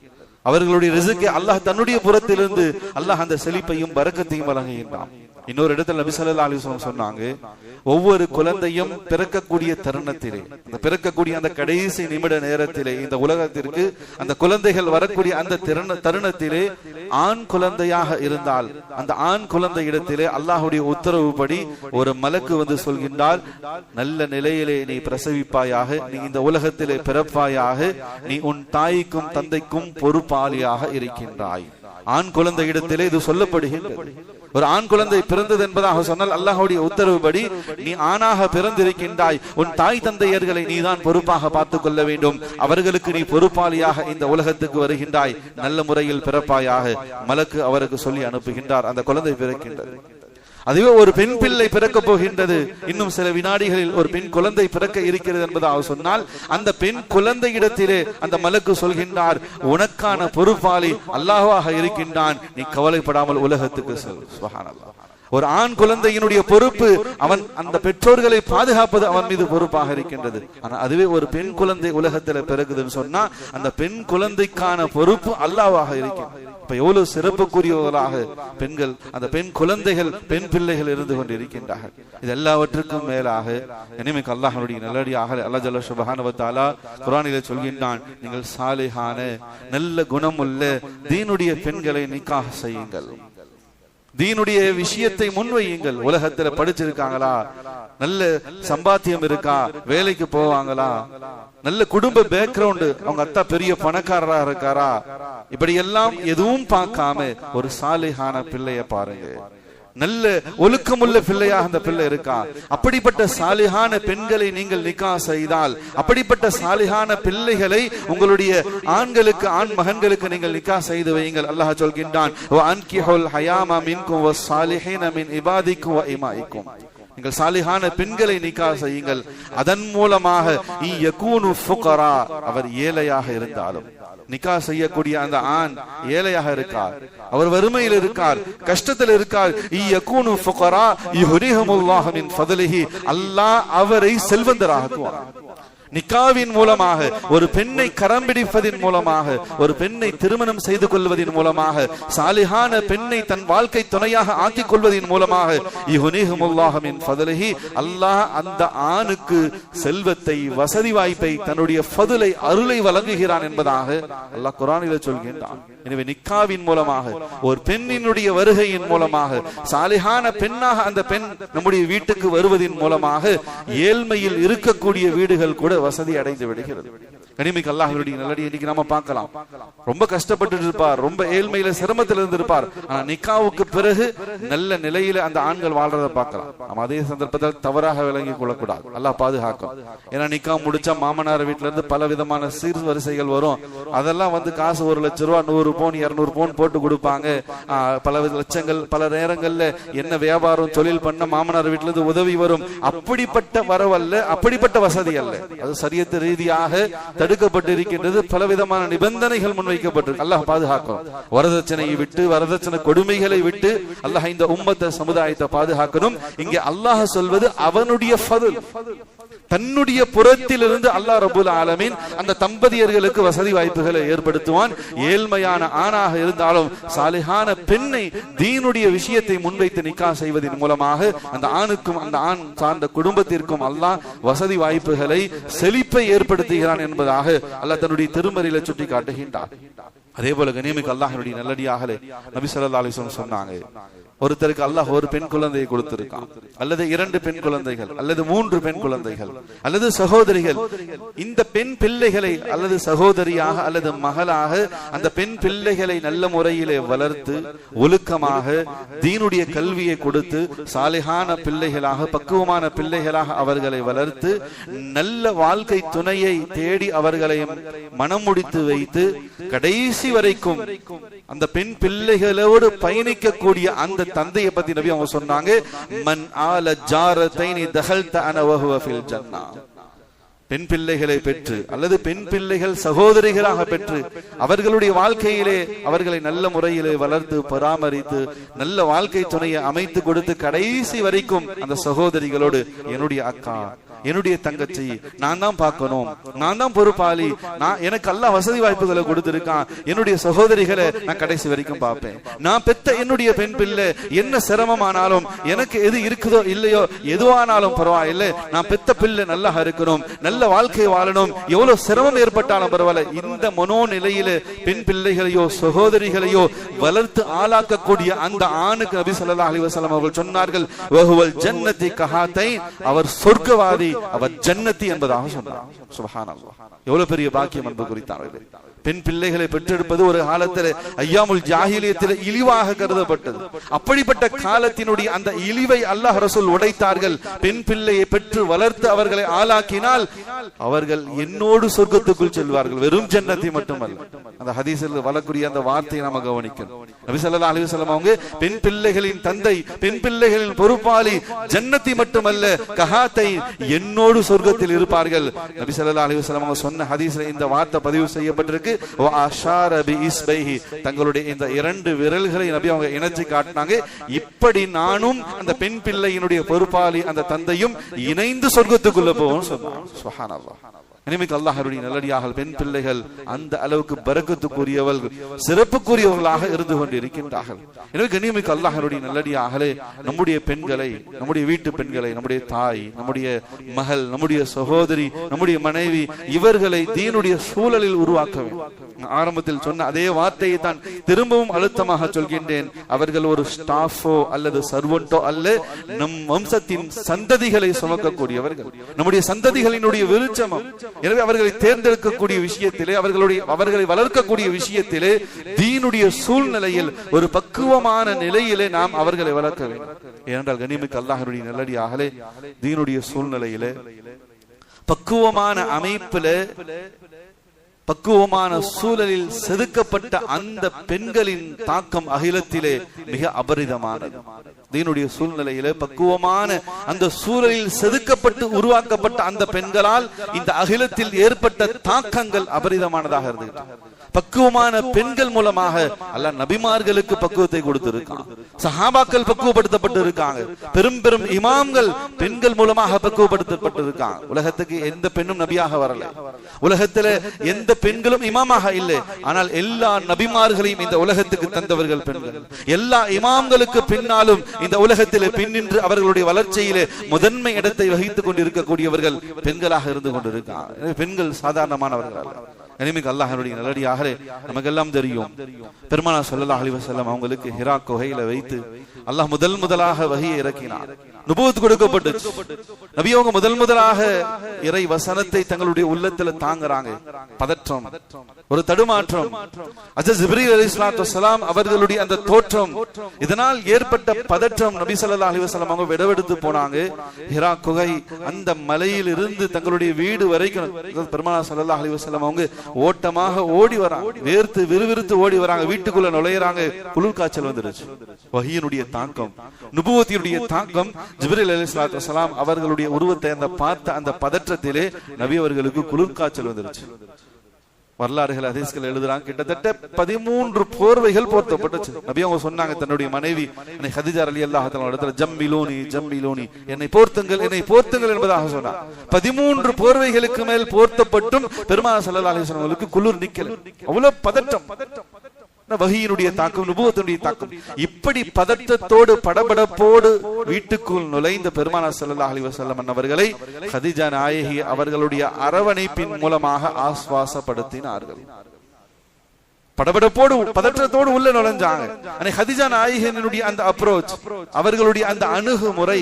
அவர்களுடைய ரிஸ்கை அல்லாஹ் தன்னுடைய புறத்திலிருந்து அல்லாஹ் அந்த செழிப்பையும் பரக்கத்தையும் வழங்குகின்றான். இன்னொரு இடத்துல நபி ஸல்லல்லாஹு அலைஹி வஸல்லம் சொன்னாங்க, ஒவ்வொரு குழந்தையும் பிறக்கக்கூடிய தருணத்திலே, அந்த பிறக்கக்கூடிய அந்த கடைசி நிமிட நேரத்திலே, இந்த உலகத்திற்கு அந்த குழந்தைகள் வரக்கூடிய அந்த தருணத்திலே ஆண் குழந்தையாக இருந்தால் அந்த ஆண் குழந்தை இடத்திலே அல்லாஹ்வுடைய உத்தரவுப்படி ஒரு மலக்கு வந்து சொல்கின்றார், நல்ல நிலையிலே நீ பிரசவிப்பாயாக, நீ இந்த உலகத்திலே பிறப்பாயாக, நீ உன் தாய்க்கும் தந்தைக்கும் பொறுப்பாளியாக இருக்கின்றாய். ஆண் குழந்தை இடத்திலே இது சொல்லப்படுகின்றது. ஒரு ஆண் குழந்தை பிறந்தது என்பதாக சொன்னால் அல்லாஹ்வுடைய உத்தரவுப்படி நீ ஆணாக பிறந்திருக்கின்றாய், உன் தாய் தந்தையர்களை நீதான் பொறுப்பாக பார்த்துக் கொள்ள வேண்டும், அவர்களுக்கு நீ பொறுப்பாளியாக இந்த உலகத்துக்கு வருகின்றாய், நல்ல முறையில் பிறப்பாயாக. மலக்கு அவருக்கு சொல்லி அனுப்புகின்றார். அந்த குழந்தை பிறக்கின்றது. அதுவே ஒரு பெண் பிள்ளை பிறக்க போகின்றது. இன்னும் சில வினாடிகளில் ஒரு பெண் குழந்தை பிறக்க இருக்கிறது என்பதாக சொன்னால் அந்த பெண் குழந்தை இடத்திலே அந்த மலக்கு சொல்கின்றார், உனக்கான பொறுப்பாளி அல்லாஹ்வாக இருக்கின்றான், நீ கவலைப்படாமல் உலகத்துக்கு செல். சுப்ஹானல்லாஹ். ஒரு ஆண் குழந்தையினுடைய பொறுப்பு, அவன் அந்த பெற்றோர்களை பாதுகாப்பது அவன் மீது பொறுப்பாக இருக்கின்றது. ஆனா அதுவே ஒரு பெண் குழந்தை உலகத்துல பிறகுதுன்னு சொன்னா அந்த பெண் குழந்தைக்கான பொறுப்பு அல்லாஹ்வாக இருக்கின்றது. இப்ப எவ்வளவு சிறப்புக்குரியவர்களாக பெண்கள், அந்த பெண் குழந்தைகள், பெண் பிள்ளைகள் இருந்து கொண்டிருக்கின்றார்கள். இது எல்லாவற்றுக்கும் மேலாக இனிமேல் அல்லாஹ்வுடைய நல்லடியாக அல்லாஹ் ஜல்ல சுப்ஹானஹு வ தஆலா குர்ஆனிலே சொல்கின்றான், நீங்கள் சாலிஹான நல்ல குணமுள்ள தீனுடைய பெண்களை நிக்காஹ் செய்யுங்கள். தீனுடைய விஷயத்தை முன்வையுங்கள். உலகத்துல படிச்சிருக்காங்களா, நல்ல சம்பாத்தியம் இருக்கா, வேலைக்கு போவாங்களா, நல்ல குடும்ப பேக்ரவுண்ட், அவங்க அத்தா பெரிய பணக்காரரா இருக்காரா, இப்படி எல்லாம் எதுவும் பார்க்காம ஒரு சாலிஹான பிள்ளைய பாருங்க. நல்ல ஒழுக்கமுள்ள பிள்ளையாக அந்த பிள்ளை இருக்கா. அப்படிப்பட்ட சாலிஹான பெண்களை நீங்கள் நிக்கா செய்தால், அப்படிப்பட்ட சாலிஹான பிள்ளைகளை உங்களுடைய ஆண்களுக்கு, ஆண் மகன்களுக்கு நீங்கள் நிக்கா செய்து வையுங்கள். அல்லாஹ் சொல்கின்றான், நீங்கள் சாலிஹான பெண்களை நிக்கா செய்யுங்கள். அதன் மூலமாக அவர் ஏழையாக இருந்தாலும், நிக்கா செய்யக்கூடிய அந்த ஆண் ஏழையாக இருக்கார், அவர் வறுமையில் இருக்கார், கஷ்டத்தில் இருக்கார், அல்லாஹ் அவரை செல்வந்தராக்குவார். நிக்காவின் மூலமாக, ஒரு பெண்ணை கரம் பிடிப்பதின் மூலமாக, ஒரு பெண்ணை திருமணம் செய்து கொள்வதன் மூலமாக, சாலிஹான பெண்ணை தன் வாழ்க்கை துணையாக ஆக்கிக் கொள்வதன் மூலமாக அல்லாஹ் அந்த ஆணுக்கு செல்வத்தை, வசதி வாய்ப்பை, தன்னுடைய ஃபதுலை, அருளை வழங்குகிறான் என்பதாக அல்லாஹ் குர்ஆனிலே சொல்கின்றான். எனவே நிக்காவின் மூலமாக, ஒரு பெண்ணினுடைய வருகையின் மூலமாக, சாலிஹான பெண்ணாக அந்த பெண் நம்முடைய வீட்டுக்கு வருவதன் மூலமாக ஏழ்மையில் இருக்கக்கூடிய வீடுகள் கூட வசதி அடைந்து விடுகிறது. கனிமிக்கு அல்லாஹ்வுடைய நல்லடியை இன்னைக்கு நாம பார்க்கலாம். ரொம்ப கஷ்டப்பட்டு இருப்பார், ரொம்ப ஏழ்மையில சிரமத்தில் இருந்து இருப்பார். ஆனா நிக்காவுக்கு பிறகு நல்ல நிலையில அந்த ஆண்கள் வாழ்றதை பார்க்கலாம். நம்ம அதே சந்தர்ப்பத்தில் தவறாக விளங்கி கொள்ளக்கூடாது. அல்லாஹ் பாதுகாக்கும். ஏன்னா நிக்கா முடிச்சா மாமனார் வீட்டுல இருந்து பல விதமான சீர்வரிசைகள் வரும். அதெல்லாம் காசு 1 லட்சம் ரூபாய், 100 பவுன், 200 பவுன் போட்டு கொடுப்பாங்க. பல லட்சங்கள், பல நேரங்கள்ல என்ன வியாபாரம் தொழில் பண்ண மாமனார் வீட்டுல இருந்து உதவி வரும். அப்படிப்பட்ட வரவல்ல, அப்படிப்பட்ட வசதி அல்ல. அது சரியத்து ரீதியாக தடுக்கப்பட்டு இருக்கின்றது. பலவிதமான நிபந்தனைகள் முன்வைக்கப்பட்டு அல்லாஹ் பாதுகாக்கும். வரதட்சணையை விட்டு, வரதட்சணை கொடுமைகளை விட்டு அல்லாஹ் இந்த உம்மத்த சமுதாயத்தை பாதுகாக்கணும். இங்கே அல்லாஹ் சொல்வது அவனுடைய ஃபதுல், தன்னுடைய புறத்திலிருந்து அல்லாஹ் ரப்பல் ஆலமீன் அந்த தம்பதியர்களுக்கு வசதி வாய்ப்புகளை ஏற்படுத்துவான். ஏழ்மையான ஆணாக இருந்தாலும் சாலிஹான பெண்ணை தீனுடைய விஷயத்தை முன்வைத்து நிக்கா செய்வதன் மூலமாக அந்த ஆணுக்கும், அந்த ஆண் சார்ந்த குடும்பத்திற்கும் அல்லாஹ் வசதி வாய்ப்புகளை, செழிப்பை ஏற்படுத்துகிறான் என்பதாக அல்லாஹ் தன்னுடைய திருமறையில சுட்டி காட்டுகின்றார். அதே போல கனிமிக்கு அல்லாஹ்வுடைய நல்லடியார்களே, நபி ஸல்லல்லாஹு அலைஹி வஸல்லம் சொன்னாங்க, ஒருத்தருக்கு அல்லாஹ் ஒரு பெண் குழந்தையை கொடுத்திருக்கான், அல்லது 2 பெண் குழந்தைகள், அல்லது 3 பெண் குழந்தைகள், அல்லது சகோதரிகள். இந்த பெண் பிள்ளைகளை அல்லது சகோதரியாக அல்லது மகளாக அந்த பெண் பிள்ளைகளை நல்ல முறையிலே வளர்த்து, ஒழுக்கமாக தீனுடைய கல்வியை கொடுத்து, சாலிஹான பிள்ளைகளாக, பக்குவமான பிள்ளைகளாக அவர்களை வளர்த்து, நல்ல வாழ்க்கை துணையை தேடி அவர்களை மனம் முடித்து வைத்து, கடைசி வரைக்கும் அந்த பெண் பிள்ளைகளோடு பயணிக்கக்கூடிய அந்த தந்தையை பத்தி நபி அவங்க சொன்னாங்க, மன் ஆல ஜாரத்தைனி தஹல்த அன வஹுவ ஃபில் ஜன்னா. பெண் பிள்ளைகளை பெற்று அல்லது பெண் பிள்ளைகள் சகோதரிகளாக பெற்று அவர்களுடைய வாழ்க்கையிலே அவர்களை நல்ல முறையிலே வளர்த்து பராமரித்து நல்ல வாழ்க்கை துணையை அமைத்து கொடுத்து கடைசி வரைக்கும் அந்த சகோதரிகளோடு, என்னுடைய அக்கா, என்னுடைய தங்கச்சி, நான் தான் பார்க்கணும், நான் தான் பொறுப்பாளி, நான் எனக்கு அல்லாஹ் வசதி வாய்ப்புகளை கொடுத்திருக்கான், என்னுடைய சகோதரிகளை நான் கடைசி வரைக்கும் பார்ப்பேன். நான் பெத்த என்னுடைய பெண் பிள்ளை என்ன சிரமமானாலும், எனக்கு எது இருக்குதோ இல்லையோ எதுவானாலும் பரவாயில்லை, நான் பெத்த பிள்ளை நல்லா இருக்கணும், நல்ல வாழ்க்கை வாழணும், எவ்வளவு சிரமம் ஏற்பட்டாலும் பரவாயில்ல. இந்த மனோநிலையில பெண் பிள்ளைகளையோ சகோதரிகளையோ வளர்த்து ஆளாக்கக்கூடிய அந்த ஆணுக்கு நபி ஸல்லல்லாஹு அலைஹி வஸல்லம் அவர்கள் சொன்னார்கள், வஹுவல் ஜன்னதி கஹாதைன், அவர் சொர்க்கவாதி, அவர் ஜன்னதி என்பதாக சொன்னார். சுப்ஹானல்லாஹ், எவ்வளவு பெரிய பாக்கியம் என்பது குறித்தார்கள். பெண் பிள்ளைகளை பெற்றெடுப்பது ஒரு காலத்தில் ஐயாமுல் ஜாஹிலியத்தில் இழிவாக கருதப்பட்டது. அப்படிப்பட்ட காலத்தினுடைய அந்த இழிவை அல்லாஹ் ரசூல் உடைத்தார்கள். பெண் பிள்ளையை பெற்று வளர்த்து அவர்களை ஆளாக்கினால் அவர்கள் என்னோடு சொர்க்கத்துக்குள் செல்வார்கள், வெறும் ஜன்னதி மட்டுமல்ல. அந்த ஹதீஸில் வரக்கூடிய அந்த வார்த்தையை நாம கவனிக்கணும். நபி ஸல்லல்லாஹு அலைஹி வஸல்லம் அவங்க பெண் பிள்ளைகளின் தந்தை, பெண் பிள்ளைகளின் பொறுப்பாளி, ஜன்னதி மட்டுமல்ல கஹாத்தை, என்னோடு சொர்க்கத்தில் இருப்பார்கள். நபி ஸல்லல்லாஹு அலைஹி வஸல்லம் அவங்க சொன்ன ஹதீஸ்ல இந்த வார்த்தை பதிவு செய்யப்பட்டிருக்கு. தங்களுடைய இந்த 2 விரல்களை நபி அவங்க இணைச்சு காட்டினாங்க. இப்படி நானும் அந்த பெண் பிள்ளையினுடைய பொறுப்பாளி அந்த தந்தையும் இணைந்து சொர்க்கத்துக்குள்ள போவோம் சொன்னாங்க. சுப்ஹானல்லாஹ். இனிமைக்கு அல்லாஹ்வுடைய நல்லடியாக பெண் பிள்ளைகள் அந்த அளவுக்கு பரக்கத்துக்குரியவர்கள் சிறப்புக்குரியவர்களாக இருந்து கொண்டிருக்கின்றார்கள். எனவே கண்ணியமிக்க அல்லாஹ்வுடைய நல்லடியாகலே நம்முடைய பெண்களை, நம்முடைய வீட்டு பெண்களை, நம்முடைய தாய், நம்முடைய மகள், நம்முடைய சகோதரி, நம்முடைய மனைவி, இவர்களை தீனுடைய சூழலில் உருவாக்க வேண்டும். ஆரம்பத்தில் சொன்ன அதே வார்த்தையை தான் திரும்பவும் அழுத்தமாக சொல்கின்றேன். அவர்கள் ஒரு ஸ்டாஃபோ அல்லது சர்வன்டோ அல்ல, நம் வம்சத்தின் சந்ததிகளை சுமக்கக்கூடியவர்கள், நம்முடைய சந்ததிகளினுடைய விருட்சமம். எனவே அவர்களை தேர்ந்தெடுக்கக்கூடிய விஷயத்திலே, அவர்களை வளர்க்கக்கூடிய விஷயத்திலே தீனுடைய சூழ்நிலையில் ஒரு பக்குவமான நிலையிலே நாம் அவர்களை வளர்க்க வேண்டும். ஏனென்றால் கண்ணியமிக்க அல்லாஹ்வுடைய நல்லடியாகலே தீனுடைய சூழ்நிலையிலே பக்குவமான அமைப்பிலே பக்குவமான சூழலில் செதுக்கப்பட்ட அந்த பெண்களின் தாக்கம் அகிலத்திலே மிக அபரிதமானது. தீனுடைய சூழ்நிலையிலே பக்குவமான அந்த சூழலில் செதுக்கப்பட்டு உருவாக்கப்பட்ட அந்த பெண்களால் இந்த அகிலத்தில் ஏற்பட்ட தாக்கங்கள் அபரிதமானதாக இருந்தது. பக்குவமான பெண்கள் மூலமாக அல்லாஹ் நபிமார்களுக்கு பக்குவத்தை கொடுத்திருக்கான். சஹாபாக்கள் பக்குவப்படுத்தப்பட்டு இருக்காங்க. பெரும் பெரும் இமாம்கள் பெண்கள் மூலமாக பக்குவப்படுத்தப்பட்டிருக்காங்க. உலகத்துக்கு எந்த பெண்ணும் நபியாக வரல, உலகத்துல எந்த பெண்களும் இமாமாக இல்லை. ஆனால் எல்லா நபிமார்களையும் இந்த உலகத்துக்கு தந்தவர்கள் பெண்கள். எல்லா இமாம்களுக்கு பின்னாலும் இந்த உலகத்திலே பின்னின்று அவர்களுடைய வளர்ச்சியிலே முதன்மை இடத்தை வகித்துக் கொண்டிருக்கக்கூடியவர்கள் பெண்களாக இருந்து கொண்டிருக்காங்க. பெண்கள் சாதாரணமானவர்கள். இனிமைக்கு அல்லாஹ்வுடைய நல்லடியாகவே நமக்கெல்லாம் தெரியும், பெருமானார் ஸல்லல்லாஹு அலைஹி வஸல்லம் அவங்களுக்கு ஹிரா குகையில வைத்து அல்லாஹ் முதலாக வஹியை இறக்கினார். நுபுவத் கொடுக்கப்பட்டுச்சு. நபி அவங்க முதலாக இறை வசனத்தை தங்களுடைய உள்ளத்துல தாங்குறாங்க. பதற்றம், ஒரு தடுமாற்றம். ஹஜ்ரத் ஜிப்ரீல் அலைஹிஸ்ஸலாத்து வஸ்ஸலாம் அவர்களுடைய அந்த தோற்றம், இதனால் ஏற்பட்ட பதற்றம். நபி ஸல்லல்லாஹு அலைஹி வஸல்லம் அவங்க விடவெடுத்து போனாங்க. ஹிரா குகை அந்த மலையில் இருந்து தங்களுடைய வீடு வரைக்கும் பெருமானார் ஸல்லல்லாஹு அலைஹி வஸல்லம் அவங்க ஓட்டமாக ஓடி வராங்க. வேர்த்து விறுவிறுத்து ஓடி வராங்க. வீட்டுக்குள்ள நுழையறாங்க. குளிர் காய்ச்சல் வந்துருச்சு. வஹியினுடைய தாக்கம், நுபுவத்தினுடைய தாக்கம். ஜிப்ரீல் அலைஹிஸ்ஸலாத்து வஸ்ஸலாம் அவர்களுடைய உருவத்தை அந்த பார்த்த அந்த பதற்றத்திலே நபி அவர்களுக்கு குளிர் காய்ச்சல் வந்துருச்சு. வரலாறுகள் ஹதீஸ்கள் எழுதுறாங்க, கிட்டத்தட்ட 13 போர்வைகள் போர்த்தப்பட்டுச்சு. நபி அவங்க சொன்னாங்க தன்னுடைய மனைவி ஹதீஜா ரலியல்லாஹு தஆலா இடத்துல, ஜம்மிலூனி ஜம்மிலூனி, என்னை போர்த்துங்கள் என்னை போர்த்துங்கள் என்பதாக சொன்னார். 13 போர்வைகளுக்கு மேல் போர்த்தப்பட்டும் பெருமானார் ஸல்லல்லாஹு அலைஹி வஸல்லம் அவர்களுக்கு குளிர் நிக்கல. அவ்வளவு பதற்றம். வஹியினுடைய தாக்கம், நுபுவத்துடைய தாக்கம். இப்படி பதற்றத்தோடு படபடப்போடு வீட்டுக்குள் நுழைந்த பெருமானார் ஸல்லல்லாஹு அலைஹி வஸல்லம் அவர்களை ஹதீஜா நாயகி அவர்களுடைய அரவணைப்பின் மூலமாக ஆஸ்வாசப்படுத்தினார்கள். படபடப்போடு பதற்றத்தோடு உள்ள நுழைஞ்சாங்க. ஹதீஜா நாயகியினுடைய அந்த அப்ரோச், அவர்களுடைய அந்த அணுகுமுறை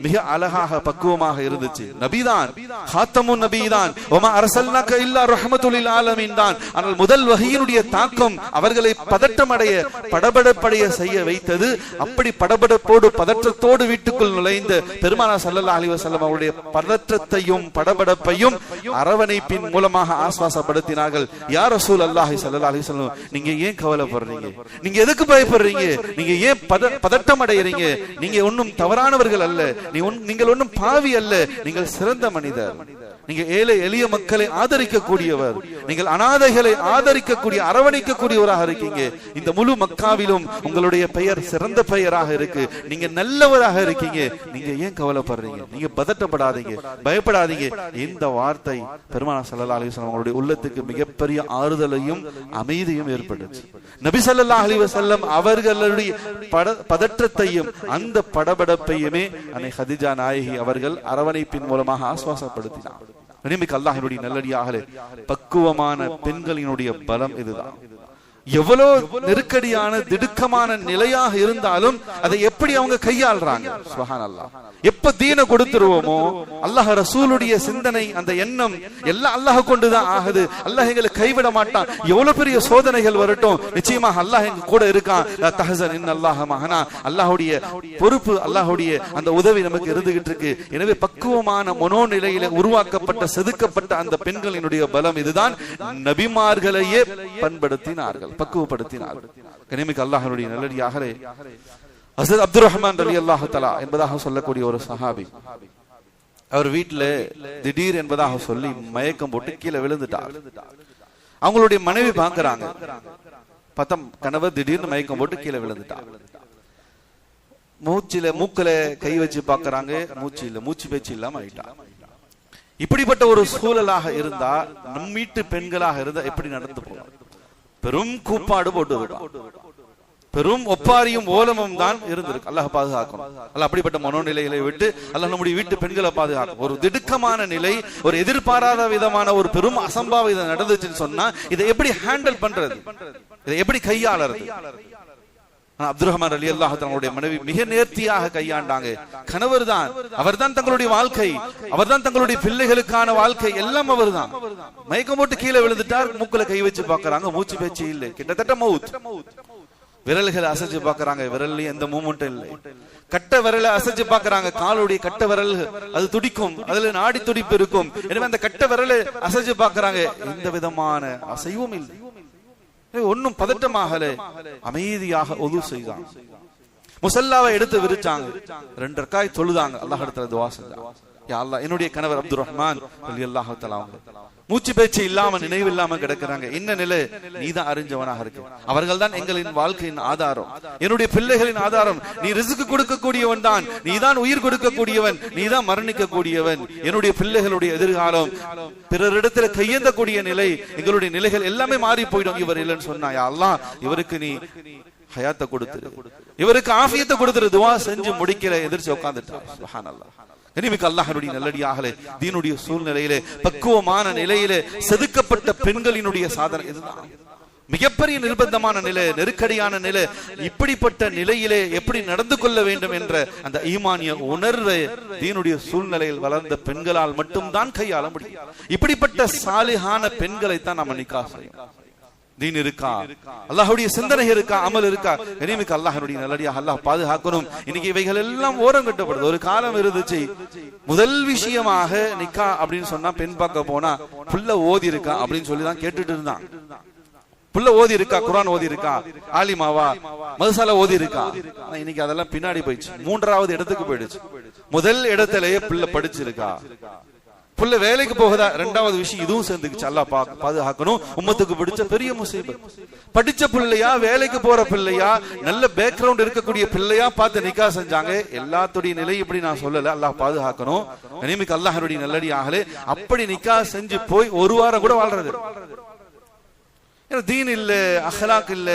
மிக அழகாக பக்குவமாக இருந்துச்சு. நபிதான், ஹாத்தமுன் நபிதான், வமா அர்சல்னாக இல்லா ரஹ்மத்துல் லில் ஆலமீன் தான். ஆனால் முதல் வஹியினுடைய தாக்கம் அவர்களை பதற்றமடைய படபடப்படைய செய்ய வைத்தது. அப்படி படபடப்போடு பதற்றத்தோடு வீட்டுக்குள் நுழைந்த பெருமானார் ஸல்லல்லாஹு அலைஹி வஸல்லம் அவருடைய பதற்றத்தையும் படபடப்பையும் அரவணைப்பின் மூலமாக ஆஸ்வாசப்படுத்தினார்கள். யா ரசூலல்லாஹி ஸல்லல்லாஹு அலைஹி வஸல்லம், நீங்க ஏன் கவலைப்படுறீங்க? நீங்க எதுக்கு பயப்படுறீங்க? நீங்க ஏன் பதட்டம் அடைகிறீங்க? நீங்க ஒன்னும் தவறானவர்கள் அல்ல, நீங்கள் ஒன்னும் பாவி அல்ல, நீங்கள் சிறந்த மனிதர். நீங்க ஏழை எளிய மக்களை ஆதரிக்கக்கூடியவர், நீங்கள் அனாதைகளை ஆதரிக்கக்கூடிய அரவணைக்கக்கூடியவராக இருக்கீங்க. இந்த முழு மக்காவிலும் உங்களுடைய பெயர் சிறந்த பெயராக இருக்கு. நீங்க நல்லவராக இருக்கீங்க. நீங்க ஏன் கவலைப்படுறீங்க? நீங்க பதட்டப்படாதீங்க, பயப்படாதீங்க. இந்த வார்த்தை பெருமானார் ஸல்லல்லாஹு அலைஹி வஸல்லம் அவருடைய உள்ளத்துக்கு மிகப்பெரிய ஆறுதலையும் அமைதியும் ஏற்பட்டுச்சு. நபி ஸல்லல்லாஹு அலைஹி வஸல்லம் அவர்களுடைய பதற்றத்தையும் அந்த படபடப்பையுமே அன்னை ஹதீஜா நாயகி அவர்கள் அரவணைப்பின் மூலமாக ஆஸ்வாசப்படுத்தினார். இனிமைக்கு அல்லாஹ்வுடைய நல்லடியார்களே, பக்குவமான பெண்களினுடைய பலம் இதுதான். எவ்வளவு நெருக்கடியான திடுக்கமான நிலையாக இருந்தாலும் அதை எப்படி அவங்க கையாள்றாங்க. சுப்ஹானல்லாஹ். எப்ப தீன கொடுத்துருவோமோ, அல்லாஹ் ரசூலுடைய சிந்தனை, அந்த எண்ணம் எல்லாம் அல்லாஹ் கொண்டுதான் ஆகுது. அல்லாஹ் எங்களை கைவிட மாட்டான். எவ்வளவு பெரிய சோதனைகள் வரட்டும், நிச்சயமாக அல்லாஹ் எங்க கூட இருக்கான். லா தஹஸன் இன்னல்லாஹ மஅனா. அல்லாஹ்வுடைய பொறுப்பு, அல்லாஹ்வுடைய அந்த உதவி நமக்கு இருந்துகிட்டு இருக்கு. எனவே பக்குவமான மனோநிலையில உருவாக்கப்பட்ட செதுக்கப்பட்ட அந்த பெண்களினுடைய பலம் இதுதான். நபிமார்களையே பண்படுத்தினார்கள், பக்குவப்படுத்தினார்கள். கனிமிக்க அல்லாஹ்வுடைய நல்லடியார்களே, ஹஸரத் அப்துர் ரஹ்மான் ரலியல்லாஹு தஆலா என்பதாக சொல்லக்கூடிய ஒரு சஹாபி, அவர் வீட்டுல திடீர் என்பதாக சொல்லி மயக்கம் போட்டு கீழே விழுந்துட்டார். அவங்களுடைய மனைவி பாக்குறாங்க, பத்தம் கணவர் திடீர்னு மயக்கம் போட்டு கீழே விழுந்துட்டார். மூக்குல கை வச்சு பாக்குறாங்க, மூச்சு பேச்சு இல்லாம ஆயிட்டா. இப்படிப்பட்ட ஒரு சூழலாக இருந்தா நம் வீட்டு பெண்களாக இருந்தா எப்படி நடந்து போவாங்க? பெரும் கூப்பாடு போட்டு பெரும் ஒப்பாரியும் ஓலமும் தான் இருந்திருக்கு. அல்லாஹ் பாதுகாக்கணும். அல்லாஹ் அப்படிப்பட்ட மனோநிலைகளை விட்டு அல்லாஹ் நம்முடைய வீட்டு பெண்களை பாதுகாக்கும். ஒரு திடுக்கமான நிலை, ஒரு எதிர்பாராத விதமான ஒரு பெரும் அசம்பாவிதம் நடந்துச்சுன்னு சொன்னா இதை எப்படி ஹேண்டில் பண்றது, இதை எப்படி கையாளறது? அப்துல் ரஹ்மான் ரலியல்லாஹு அன்ஹு அவருடைய மனைவி மிக நேர்த்தியாக கையாண்டாங்க. கணவர் தான், அவர்தான் தங்களுடைய வாழ்க்கை, அவர்தான் தங்களுடைய பிள்ளைகளுக்கான வாழ்க்கை, எல்லாம் அவர்தான். மயக்கம் போட்டு கீழே விழுந்துட்டார், மூக்குல கை வச்சு பாக்குறாங்க, மூச்சு பேச்சு இல்லை, கிட்டத்தட்ட மவுத். விரல்களை அசைச்சு பாக்குறாங்க, விரல்ல எந்த மூமெண்ட்டும் இல்லை. கட்ட விரலை அசைச்சு பாக்குறாங்க, காலுடைய கட்ட விரல் அது துடிக்கும், அதுல நாடி துடிப்பு இருக்கும். எனவே அந்த கட்ட விரலை அசைச்சு பாக்குறாங்க, எந்த விதமான அசைவும் இல்லை, ஒன்னும் பதட்டமாகல, அமைதியாக ஒது செய்தாங்க. முசல்லாவை எடுத்து விரிச்சாங்க, 2 ரக்காய் தொழுதாங்க, அல்லாஹ் இடத்துல துஆ செஞ்சாங்க. யா அல்லாஹ், என்னுடைய கணவர் அப்துல் ரஹ்மான் ரலியல்லாஹு தஆலா மூச்சு பேச்சு இல்லாம நினைவு இல்லாம கிடக்கிறாங்க, என்ன நிலை நீதான் அறிஞ்சவனாக இருக்கு, அவர்கள் தான் எங்களின் வாழ்க்கையின் ஆதாரம், என்னுடைய பிள்ளைகளின் ஆதாரம், நீ ரிஸ்க் கொடுக்கக்கூடியவன் தான், நீதான் உயிர் கொடுக்கக்கூடியவன், நீதான் மரணிக்க கூடியவன், என்னுடைய பிள்ளைகளுடைய எதிர்காலம் பிறரிடத்துல கையேந்தக்கூடிய நிலை, எங்களுடைய நிலைகள் எல்லாமே மாறி போயிடும் இவர் இல்லைன்னு சொன்னா. யா அல்லாஹ், இவருக்கு நீ ஹயாத்தை கொடுத்துரு, இவருக்கு ஆஃபியத்தை கொடுத்துரு. துஆ செஞ்சு முடிக்கிற எதிர்த்து உட்கார்ந்துட்டார். சுப்ஹானல்லாஹ். கனிமிக்க அல்லாஹ்வுடைய நல்லடியார்களே, தீனுடைய சூழ்நிலையிலே, பக்குவமான நிலையிலே செதுக்கப்பட்ட பெண்களினுடைய சாதனை இதுதான். மிகப்பெரிய நிர்பந்தமான நிலை, நெருக்கடியான நிலை, இப்படிப்பட்ட நிலையிலே எப்படி நடந்து கொள்ள வேண்டும் என்ற அந்த ஈமானிய உணர்வை தீனுடைய சூழ்நிலையில் வளர்ந்த பெண்களால் மட்டும்தான் கையாள முடியும். இப்படிப்பட்ட சாலிஹான பெண்களை தான் நம்ம நிக்காஹ் செய்யணும். தீன் இருக்கா, அல்லாஹ்வுடைய சிந்தனை இருக்கா, அமல் இருக்கா? கனிமிக்க அல்லாஹ்வுடைய நல்லடியாக அல்லாஹ் பாதுகாக்கணும். இன்னைக்கு இவைகள் எல்லாம் ஓரம் கட்டப்படுது. ஒரு காலம் இருந்துச்சு, முதல் விஷயமாக நிக்கா அப்படின்னு சொன்னா பெண் பார்க்க போனா புள்ள ஓதி இருக்கா அப்படின்னு சொல்லிதான் கேட்டுட்டு இருந்தான். புள்ள ஓதி இருக்கா, குர்ஆன் ஓதி இருக்கா, ஆலிமாவா, மதரசால ஓதி இருக்கா? இன்னைக்கு அதெல்லாம் பின்னாடி போயிடுச்சு, 3வது இடத்துக்கு போயிடுச்சு. முதல் இடத்திலேயே புள்ள படிச்சிருக்கா, புள்ள வேலைக்கு போகுதா, 2வது விஷயம் இதுவும் சேர்ந்துக்குச்சு. அல்லாஹ் பாதுகாக்கணும். உம்மத்துக்கு பிடிச்ச பெரிய முசீபத். படிச்ச பிள்ளையா, வேலைக்கு போற பிள்ளையா, நல்ல பேக்ரவுண்ட் இருக்கக்கூடிய பிள்ளையா பார்த்து நிக்கா செஞ்சாங்க. எல்லாத்துடைய நிலை இப்படி நான் சொல்லல, அல்லாஹ் பாதுகாக்கணும். கனிமிக்க அல்லாஹ்வுடைய நல்லடியார்களே, அப்படி நிக்கா செஞ்சு போய் 1 வாரம் கூட வாழ்றது. தீன் இல்ல, அஹ்லாக் இல்ல,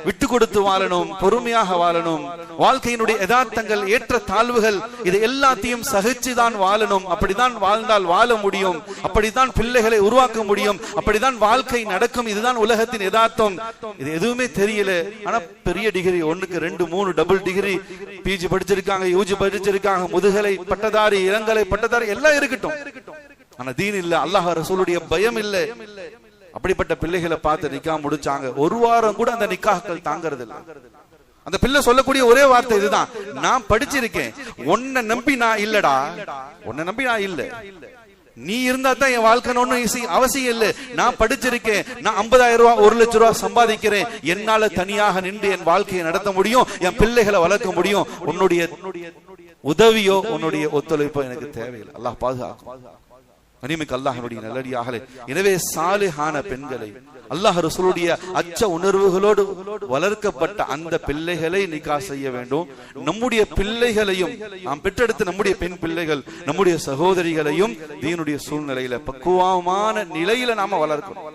விட்டு கொடுத்து வாழணும், பொறுமையாக வாழணும், வாழ்க்கையினுடைய யதார்த்தங்கள், ஏற்ற தாழ்வுகள், இது எல்லாத்தையும் சகிச்சுதான் வாழணும். அப்படிதான் வாழ்ந்தால் வாழ முடியும், அப்படித்தான் பிள்ளைகளை உருவாக்க முடியும், அப்படிதான் வாழ்க்கை நடக்கும். இதுதான் உலகத்தின் யதார்த்தம். இது எதுவுமே தெரியல. ஆனா பெரிய டிகிரி, 1க்கு 2 3 டபுள் டிகிரி, பிஜி படிச்சிருக்காங்க, யூஜி படிச்சிருக்காங்க, முதுகலை பட்டதாரி, இளங்கலை பட்டதாரி எல்லாம் இருக்கட்டும். ஆனா தீன் இல்ல, அல்லாஹ் ரசூலுடைய பயம் இல்ல. அப்படிப்பட்ட பிள்ளைகளை பார்த்து நிக்கா முடிச்சாங்க. 1 வாரம் கூட அந்த நிக்காஹ்கள் தாங்கிறது இல்லை. அந்த பிள்ளை சொல்லக்கூடிய ஒரே வார்த்தை இதுதான், நான் படிச்சிருக்கேன், உன்னை நம்பி நான் இல்லடா, உன்னை நம்பி நான் இல்ல, நீ இருந்தா தான் என் வாழ்க்கை ஒன்னும் அவசியம் இல்லை. நான் படிச்சிருக்கேன், நான் 50,000 ரூபாய் 1 லட்சம் ரூபாய் சம்பாதிக்கிறேன், என்னால தனியாக நின்று என் வாழ்க்கையை நடத்த முடியும், என் பிள்ளைகளை வளர்க்க முடியும், உன்னுடைய உதவியோ உன்னுடைய ஒத்துழைப்போ எனக்கு தேவையில்லை. அல்லாஹ் பாதுகாக்கும். கனிமிக்க அல்லாஹ்வுடைய நல்லடியார்களே, எனவே சாலிஹான பெண்களை, அல்லாஹ் ரசூலுடைய அச்ச உணர்வுகளோடு வளர்க்கப்பட்ட அந்த பிள்ளைகளை நிக்கா செய்ய வேண்டும். நம்முடைய பிள்ளைகளையும், நாம் பெற்றெடுத்த நம்முடைய பெண் பிள்ளைகள், நம்முடைய சகோதரிகளையும் தீனுடைய சூழ்நிலையில பக்குவமான நிலையில நாம வளர்க்கணும்.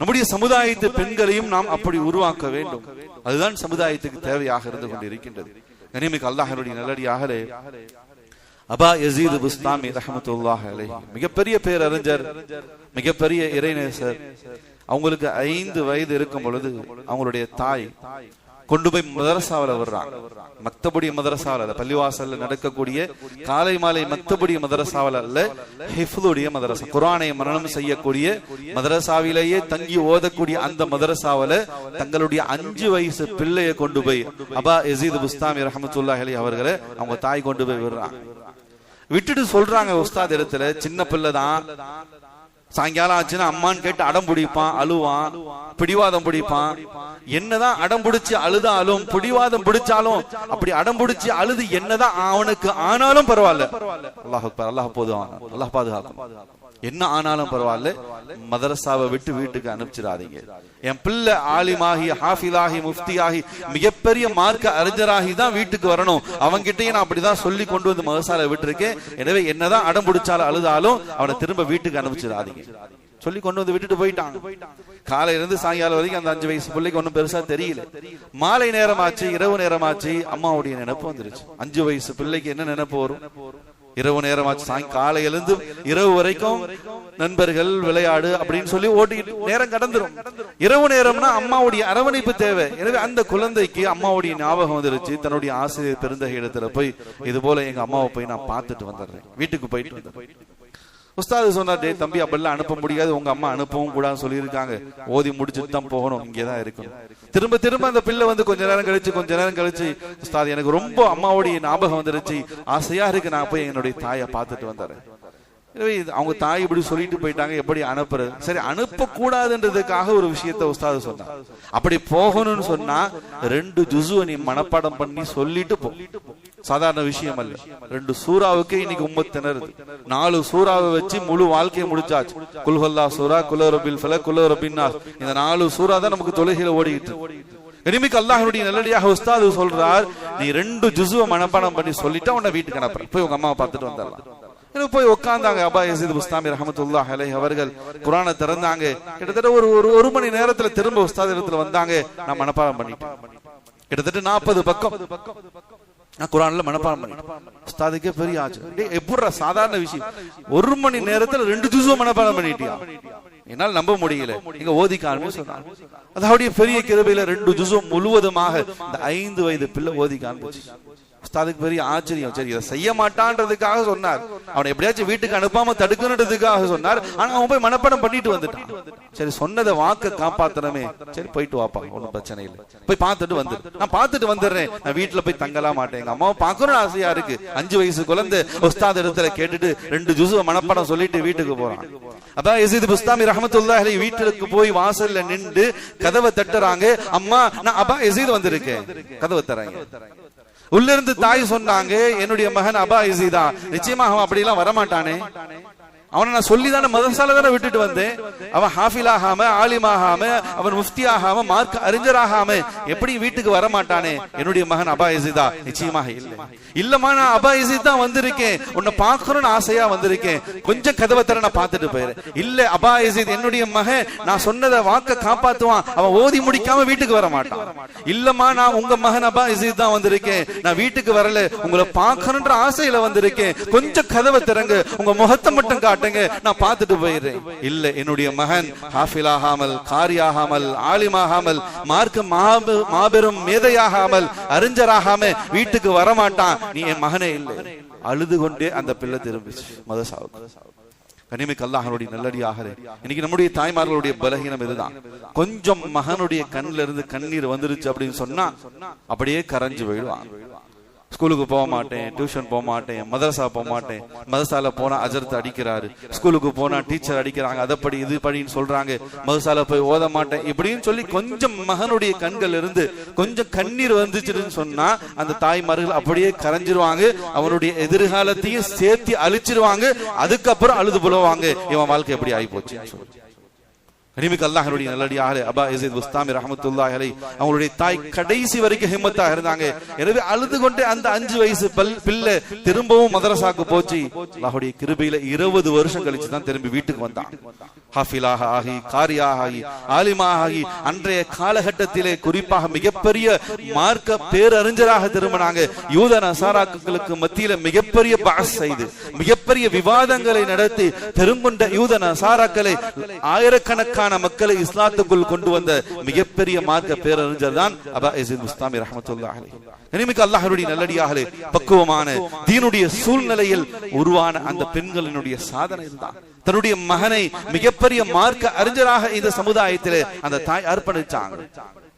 நம்முடைய சமுதாயத்து பெண்களையும் நாம் அப்படி உருவாக்க வேண்டும். அதுதான் சமுதாயத்துக்கு தேவையாக இருந்து கொண்டிருக்கின்றது. கனிமிக்க அல்லாஹ்வுடைய நல்லடியார்களே, அபா யஸீத் புஸ்தாமி ரஹ்மத்துல்லாஹி அலைஹி மிகப்பெரிய பேரறிஞர், மிகப்பெரிய இறைநேசர். அவங்களுக்கு 5 வயது இருக்கும் பொழுது அவங்களுடைய தாய் கொண்டு போய் மதரசாவில வர்றாங்க. மக்தபுடி மதரசாவில, பள்ளிவாசல்ல நடக்கக்கூடிய காலை மாலை மக்தபுடி மதரசாவில அல்ல, ஹிஃப்துடைய மதரசா, குர்ஆனை மரணம் செய்யக்கூடிய மதரசாவிலேயே தங்கி ஓதக்கூடிய அந்த மதரசாவில தங்களுடைய 5 வயசு பிள்ளையை கொண்டு போய் அபா யஸீத் புஸ்தாமி ரஹ்மத்துல்லாஹி அலைஹி அவர்களை அவங்க தாய் கொண்டு போய் விடுறாங்க. விட்டுட்டு சொல்றாங்க உஸ்தாத் இடத்துல, சின்ன பிள்ளை தான், சாயங்காலம் ஆச்சுன்னா அம்மான்னு கேட்டு அடம் பிடிப்பான், அழுவான், பிடிவாதம் பிடிப்பான். என்னதான் அடம் பிடிச்சு அழுதாலும் பிடிவாதம் பிடிச்சாலும் அப்படி அடம் பிடிச்சு அழுது என்னதான் அவனுக்கு ஆனாலும் பரவாயில்ல, அல்லாஹ் போதும், அல்லாஹ் பாதுகாக்கும். என்ன ஆனாலும் பரவாயில்ல, மதரசாவை விட்டு வீட்டுக்கு அனுப்பிச்சிடாதீங்க. என் பிள்ளை ஆலிமாகி, ஹாஃபிலாகி, முஃப்தியாகி, மிகப்பெரிய மார்க்க அறிஞராகி தான் வீட்டுக்கு வரணும். அவன்கிட்டயே நான் அப்படிதான் சொல்லி கொண்டு வந்து மதரசால விட்டுருக்கேன். எனவே என்னதான் அடம் பிடிச்சாலும் அழுதாலும் அவனை திரும்ப வீட்டுக்கு அனுப்பிச்சிடாதீங்க சொல்லி கொண்டு வந்து விட்டுட்டு போயிட்டான். காலையில இருந்து சாயங்காலம் வரைக்கும் அந்த 5 வயசு பிள்ளைக்கு ஒன்னும் பெருசா தெரியல. மாலை நேரமாச்சு, இரவு நேரமாச்சு, அம்மாவுடைய நினைப்பு வந்துருச்சு. 5 வயசு பிள்ளைக்கு என்ன நினைப்பு வரும்? இரவு நேரமாச்சு, காலையிலிருந்து இரவு வரைக்கும் நண்பர்கள், விளையாடு அப்படின்னு சொல்லி ஓட்டி நேரம் கடந்துரும். இரவு நேரம்னா அம்மாவுடைய அரவணைப்பு தேவை. எனவே அந்த குழந்தைக்கு அம்மாவுடைய ஞாபகம் வந்துருச்சு. தன்னுடைய ஆசிரியர் பெருந்தகை இடத்துல போய் இது போல எங்க அம்மாவை போய் நான் பார்த்துட்டு வந்துடுறேன், வீட்டுக்கு போயிட்டு வந்துடுறேன். உஸ்தாது சொன்னார், டே தம்பி அப்படிலாம் அனுப்ப முடியாது, உங்க அம்மா அனுப்பவும் கூடாதுன்னு சொல்லியிருக்காங்க, ஓதி முடிச்சுட்டு தான் போகணும், இங்கேதான் இருக்கணும். திரும்ப திரும்ப அந்த பிள்ளை வந்து கொஞ்ச நேரம் கழிச்சு உஸ்தாது எனக்கு ரொம்ப அம்மாவுடைய ஞாபகம் வந்துருச்சு, ஆசையா இருக்கு, நான் போய் என்னுடைய தாயை பார்த்துட்டு வந்துடுறேன். அவங்க தாய் இப்படி சொல்லிட்டு போயிட்டாங்க, எப்படி அனுப்புறது? சரி, அனுப்ப கூடாதுன்றதுக்காக ஒரு விஷயத்த உஸ்தாது சொன்னார். அப்படி போகணும்னு சொன்னா 2 ஜுஸுவை நீ மனப்பாடம் பண்ணி சொல்லிட்டு போ. சாதாரண விஷயம் அல்ல. 2 சூறாவுக்கு இன்னைக்கு உம்மத்தினருது. 4 சூறாவை வச்சு முழு வாழ்க்கையை முடிச்சாச்சு. குல்ஹல்லா சூரா, குலரபில் ஃபலக், குலரபின் நாஸ், இந்த 4 சூறா தான் நமக்கு தொழுகையில ஓடிக்கிட்டு. இனிமேக்கு அல்லாஹ்வுடைய நல்லடியாக உஸ்தாது சொல்றார், நீ 2 ஜுஸுவை மனப்பாடம் பண்ணி சொல்லிட்டா உன்னை வீட்டுக்கு அனுப்புறேன், போய் உங்க அம்மாவை பார்த்துட்டு வந்துடலாம். போய் உட்கார்ந்தாங்க. அபா யஸீத் புஸ்தாமி ரஹ்மத்துல்லாஹி அலைஹி அவர்கள் குர்ஆனை திறந்தாங்க. கிட்டத்தட்ட ஒரு மணி நேரத்துல திரும்ப உஸ்தாத் இடத்துல வந்தாங்க. நான் மனப்பாடம் பண்ணிட்டேன். கிட்டத்தட்ட 40 பக்கம் நான் குர்ஆன்ல மனப்பாடம் பண்ணிட்டேன். உஸ்தாதுக்கே பெரிய ஆச்சு. எப்படிடா சாதாரண விஷயம், 1 மணி நேரத்துல 2 ஜுஸு மனப்பாடம் பண்ணிட்டியா? என்னால் நம்ப முடியல. நீங்க ஓதிக்கான்னு சொன்னாங்க. அதாவது பெரிய கிருபையில 2 ஜுஸு முழுவதுமாக இந்த 5 வயது பிள்ளை ஓதிக்கான்னு. உஸ்தாதுக்கு பெரிய ஆச்சரியம். சரி, இதை செய்ய மாட்டான்றதுக்காக சொன்னார், அவனை எப்படியாச்சும் வீட்டுக்கு அனுப்பாம தடுக்கணுன்றதுக்காக சொன்னார். ஆனா அவன் போய் மனப்பாடம் பண்ணிட்டு வந்துட்டான். சரி, சொன்னதை வாக்க காப்பாத்தனமே, சரி போயிட்டு வாப்பா, ஒன்னும் பிரச்சனை இல்லை, போய் பார்த்துட்டு வந்து, நான் பார்த்துட்டு வந்துடுறேன், நான் வீட்டுல போய் தங்கலாம் மாட்டேன், எங்க அம்மாவை பார்க்கணும்னு ஆசையா இருக்கு. 5 வயசு குழந்தை உஸ்தாத் இடத்துல கேட்டுட்டு 2 ஜுஸுவை மனப்பாடம் சொல்லிட்டு வீட்டுக்கு போறான். அதான் யஸீத் புஸ்தாமி ரஹ்மத்துல்லாஹி அலைஹி வீட்டுக்கு போய் வாசல்ல நின்று கதவை தட்டுறாங்க. அம்மா, நான் அபா யஸீத் வந்திருக்கேன், கதவை தராங்க. உள்ள இருந்து தாய் சொன்னாங்க, என்னுடைய மகன் அபா யஸீதா, நிச்சயமா அவன் அப்படி எல்லாம் வரமாட்டானே, அவனை நான் சொல்லிதானே மதரசால தானே விட்டுட்டு வந்தேன், அவன் ஹாஃபிலாகாம, ஆலிமாகாம, அவன் முஃப்தியாகாம, மார்க்க அறிஞராகாம எப்படி வீட்டுக்கு வரமாட்டானே, என்னுடைய மகன் அபா யஸீதா, நிச்சயமாக இல்லை. இல்லம்மா, நான் அபா யஸீத் தான் வந்திருக்கேன், உன்னை பார்க்கணும்னு ஆசையா வந்திருக்கேன், கொஞ்சம் கதவை தர, நான் பார்த்துட்டு போயிறேன். இல்ல அபா யஸீத் என்னுடைய மகன், நான் சொன்னதை வாக்க காப்பாத்துவான், அவன் ஓதி முடிக்காம வீட்டுக்கு வர மாட்டான். இல்லம்மா, நான் உங்க மகன் அபா யஸீத் தான் வந்திருக்கேன், நான் வீட்டுக்கு வரல, உங்களை பார்க்கணுன்ற ஆசையில வந்திருக்கேன், கொஞ்சம் கதவை திறங்க, உங்க முகத்தை மட்டும் காட்டுங்க, நான் பார்த்துட்டு போயிடுறேன். இல்ல, என்னுடைய மகன் ஹாஃபிலாகாமல், காரியாகாமல், ஆலிமாகாமல், மார்க்க மாபெரும் மேதையாகாமல், அறிஞராகாம வீட்டுக்கு வரமாட்டான், நீ என் மகனே இல்லை. அழுது கொண்டே அந்த பிள்ளை திரும்பிச்சு மதரசாவுக்கு. கனிமிக்கு அல்லாஹ்வுடைய நல்லடியாகவே, இன்னைக்கு நம்முடைய தாய்மார்களுடைய பலகீனம் இதுதான். கொஞ்சம் மகனுடைய கண்ணில இருந்து கண்ணீர் வந்துருச்சு அப்படின்னு சொன்னா அப்படியே கரைஞ்சு போயிடுவான். ஸ்கூலுக்கு போக மாட்டேன், டியூஷன் போக மாட்டேன், மதரசா போக மாட்டேன், மதரசால போனா அஜர்த்து அடிக்கிறாரு, ஸ்கூலுக்கு போனா டீச்சர் அடிக்கிறாங்க, அதை படி இது படின்னு சொல்றாங்க, மதரசால போய் ஓத மாட்டேன் இப்படின்னு சொல்லி கொஞ்சம் மகனுடைய கண்கள் இருந்து கொஞ்சம் கண்ணீர் வந்துச்சுன்னு சொன்னா அந்த தாய்மார்கள் அப்படியே கரைஞ்சிருவாங்க, அவனுடைய எதிர்காலத்தையும் சேர்த்து அழிச்சிருவாங்க. அதுக்கப்புறம் அழுது புலவாங்க, இவன் வாழ்க்கை எப்படி ஆகி போச்சு. கனிமிக்கு அல்லாஹ்வுடைய நல்லடியார்களே, அபா யஸீத் புஸ்தாமி ரஹ்மத்துல்லாஹி அலைஹி அவங்களுடைய தாய் கடைசி வரைக்கும் ஹிம்மத்தா இருந்தாங்க. எனவே அழுது கொண்டே அந்த 5 வயசு பிள்ளை திரும்பவும் மதரசாக்கு போச்சு. அல்லாஹ்வுடைய கிருபையில 20 வருஷம் கழிச்சு தான் திரும்பி வீட்டுக்கு வந்தான். ஹாஃபிலாக ஆகி, காரியாக ஆகி, ஆலிமாக ஆகி, அன்றைய காலகட்டத்திலே குறிப்பாக மிகப்பெரிய மார்க்க பேரறிஞராக திரும்பினாங்க. யூத நசாராக்களுக்கு மத்தியில மிகப்பெரிய பஹஸ் செய்து மிகப்பெரிய விவாதங்களை நடத்தி பெருங்கொண்ட யூத நசாராக்களை, ஆயிரக்கணக்கான மக்களை இஸ்லாத்துக்குள் கொண்டு வந்த மிகப்பெரிய மார்க்க பேரறிஞர் தான் அபா யஸீத் புஸ்தாமி ரஹ்மத்துல்லாஹி அலைஹி. இனிமிக்கு அல்லாஹ்வுடைய நல்லடியார்களே, பக்குவமான தீனுடைய சூழ்நிலையில் உருவான அந்த பெண்களினுடைய சாதனை தான். தன்னுடைய மகனை மிகப்பெரிய மார்க்க அறிஞராக இந்த சமுதாயத்திலே அந்த தாய் அர்ப்பணிச்சாங்க.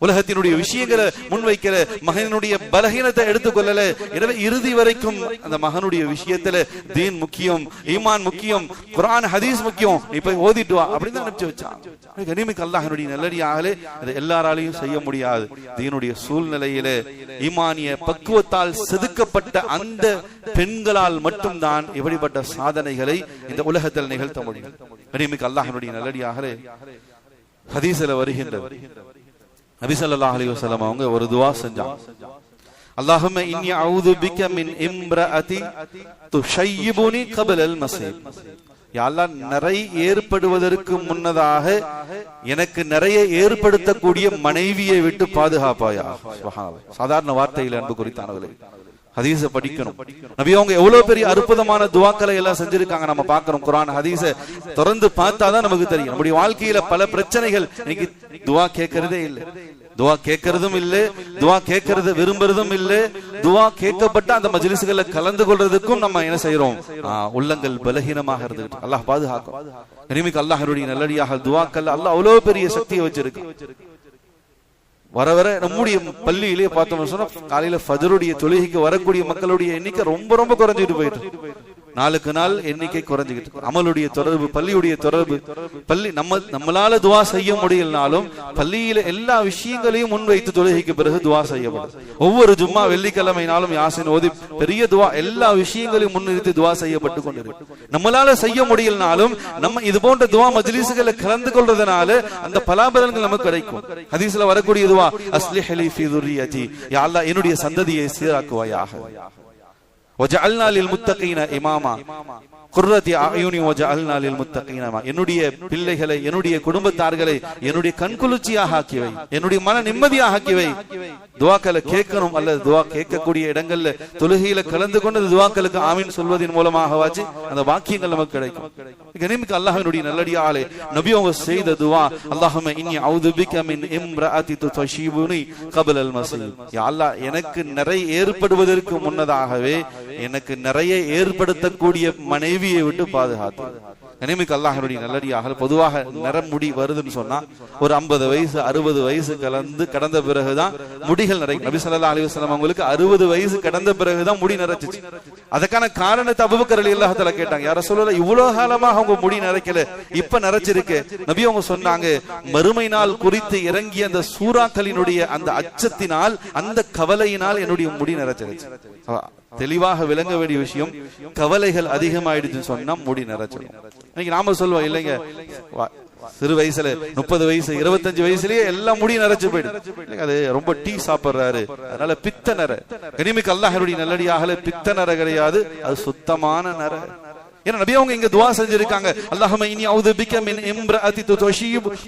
உலகத்தினுடைய விஷயங்களை முன்வைக்கல, மகனுடைய பலகீனத்தை எடுத்துக்கொள்ளல. எனவே இறுதி வரைக்கும் அந்த மகனுடைய விஷயத்துல தீன் முக்கியம், ஈமான் முக்கியம், குர்ஆன் ஹதீஸ் முக்கியம், நீ போய் ஓதிட்டு வா அப்படின்னு அனுப்பிச்சு வச்சான். கனிமிக்கு அல்லாஹ்வுடைய நல்லடியாகலே அதை எல்லாராலையும் செய்ய முடியாது. தீனுடைய சூழ்நிலையிலே ஈமானிய பக்குவத்தால் செதுக்கப்பட்ட அந்த பெண்களால் மட்டும்தான் இப்படிப்பட்ட சாதனைகளை இந்த உலகத்தில் நிகழ்த்த முடியும். கனிமிக்கு அல்லாஹ்வுடைய நல்லடியாகலே ஹதீஸ்ல வருகின்றது, நபி ஸல்லல்லாஹு அலைஹி வஸல்லம் அவங்க ஒரு துஆ செஞ்சாங்க. அல்லாஹும்ம இன்னி அஊது பிக மின் இம்ரஅதி துஷய்யிபுனி கப்லல் மஸீப். யா அல்லாஹ், நிறை ஏற்படுவதற்கு முன்னதாக எனக்கு நிறைய ஏற்படுத்தக்கூடிய மனைவியை விட்டு பாதுகாப்பாயா. சுப்ஹானல்லாஹ். சாதாரண வார்த்தையில் அன்பு குறித்தானவர்களே, ஹதீஸ படிக்கணும். நபி அவங்க எவ்வளவு பெரிய அற்புதமான துஆக்களை எல்லாம் செஞ்சிருக்காங்க நம்ம பார்க்கிறோம். குர்ஆன் ஹதீஸ தொடர்ந்து பார்த்தாதான் நமக்கு தெரியும். நம்முடைய வாழ்க்கையில பல பிரச்சனைகள், இன்னைக்கு துஆ கேட்கறதே இல்லை, துஆ கேட்கறதும் இல்லை, துஆ கேட்கறது விரும்புறதும் இல்லை, துஆ கேட்கப்பட்ட அந்த மஜ்லிஸ்கள்ல கலந்து கொள்றதுக்கும் நம்ம என்ன செய்யறோம், உள்ளங்கள் பலகீனமாக இருந்துட்டு. அல்லாஹ் பாதுகாக்கும். கனிமிக்கு அல்லாஹ்வுடைய நல்லடியாக துஆக்கள் அல்லாஹ் அவ்வளவு பெரிய சக்தியை வச்சிருக்கு. வர வர நம்முடைய பள்ளியிலே பார்த்தோம்னு சொன்னா காலையில ஃபஜ்ருடைய தொழுகைக்கு வரக்கூடிய மக்களுடைய எண்ணிக்கை ரொம்ப ரொம்ப குறைஞ்சிட்டு போயிட்டு, நாளுக்கு நாள் எண்ணிக்கை குறைஞ்சிக்கிட்டு. அமலுடைய தொடர்பு, பள்ளியுடைய தொடர்பு, பள்ளி நம்மளால துஆ செய்ய முடியலனாலும் பள்ளியில எல்லா விஷயங்களையும் முன்வைத்து தொழுகைக்கு பிறகு துஆ செய்யப்படும். ஒவ்வொரு ஜும்மா வெள்ளிக்கிழமைனாலும் யாசின் ஓதி பெரிய துஆ, எல்லா விஷயங்களையும் முன்னிறுத்தி துஆ செய்யப்பட்டு கொண்டிருக்கு. நம்மளால செய்ய முடியலனாலும் நம்ம இது போன்ற துஆ மஜ்லிஸ்களை கலந்து கொள்றதுனால அந்த பலாபலன்கள் நமக்கு கிடைக்கும். ஹதீஸ்ல வரக்கூடிய துஆ, அஸ்லிஹ் லி ஃபீ ذُرِّيَّتِي, யா அல்லாஹ் என்னுடைய சந்ததியை சீராக்குவாயாக. وَجَعَلْنَا لِلْمُتَّقِينَ إِمَامًا குர்ரத்தி அயுனி வஜஅல்னா லில்முத்தகீன. என்னுடைய பிள்ளைகளை, என்னுடைய குடும்பத்தார்களை என்னுடைய கண்குளிர்ச்சியாக ஆக்கிவை, என்னுடைய மன நிம்மதியாக ஆக்கிவை. துஆக்களை கேட்கணும், அல்லது துஆ கேட்கக்கூடிய இடங்கள்ல தொழுகையில கலந்து கொண்டு துஆக்களுக்கு ஆமீன் சொல்வதன் மூலமாக வாச்சு அந்த வாக்கியங்கள் நமக்கு கிடைக்கும். கனிமிக்கு அல்லாஹ்வினுடைய நல்லடியாளே, நபி அவங்க செய்த துஆ, அல்லாஹும்ம இன்னி அஊது பிக மின் இம்ரஅதி துஷய்யிபுனி கப்லல் மஸீப். யா அல்லாஹ், எனக்கு நிறை ஏற்படுவதற்கு முன்னதாகவே எனக்கு நிறைய ஏற்படுத்தக்கூடிய மனைவியை விட்டு பாதுகாத்து. கனிமிக்கு அல்லாஹ்வுடைய நல்லடியாக பொதுவாக நிறமுடி வருதுன்னு சொன்னா ஒரு 50 வயசு 60 வயசு கடந்த பிறகுதான் முடிகள் நிறைக்கும். நபி ஸல்லல்லாஹு அலைஹி வஸல்லம் அவங்களுக்கு 60 வயசு கடந்த பிறகுதான் முடி நிறைச்சிச்சு. அதுக்கான காரணத்தை அபூபக்கர் ரலியல்லாஹு தஆலா கேட்டாங்க, யா ரசூலல்லாஹ், இவ்வளவு காலமாக அவங்க முடி நிறைக்கல, இப்ப நிறைச்சிருக்கு. நபி அவங்க சொன்னாங்க, மறுமை நாள் குறித்து இறங்கிய அந்த சூறாக்களினுடைய அந்த அச்சத்தினால், அந்த கவலையினால் என்னுடைய முடி நிறைச்சிருச்சு. தெளிவாக விளங்க வேண்டிய விஷயம், கவலைகள் அதிகமாயிடுச்சுன்னு சொன்னா முடி நிறைச்சிடும். இன்னைக்கு நாம சொல்லுவோம் இல்லைங்க, சிறு வயசுல 30 வயசு 25 வயசுலயே எல்லாம் முடி நிறைச்சு போயிடும். அது ரொம்ப டீ சாப்பிடுறாரு, அதனால பித்த நர. கனிமிக்கு அல்லாஹ்வுடைய நல்லடியாகல பித்த நர கிடையாது, அது சுத்தமான நர. ஏன்னா நபி அவங்க இங்க துஆ செஞ்சிருக்காங்க, அல்லாஹும்ம இன்னி அஊது பிக மின் இம்ரஅதி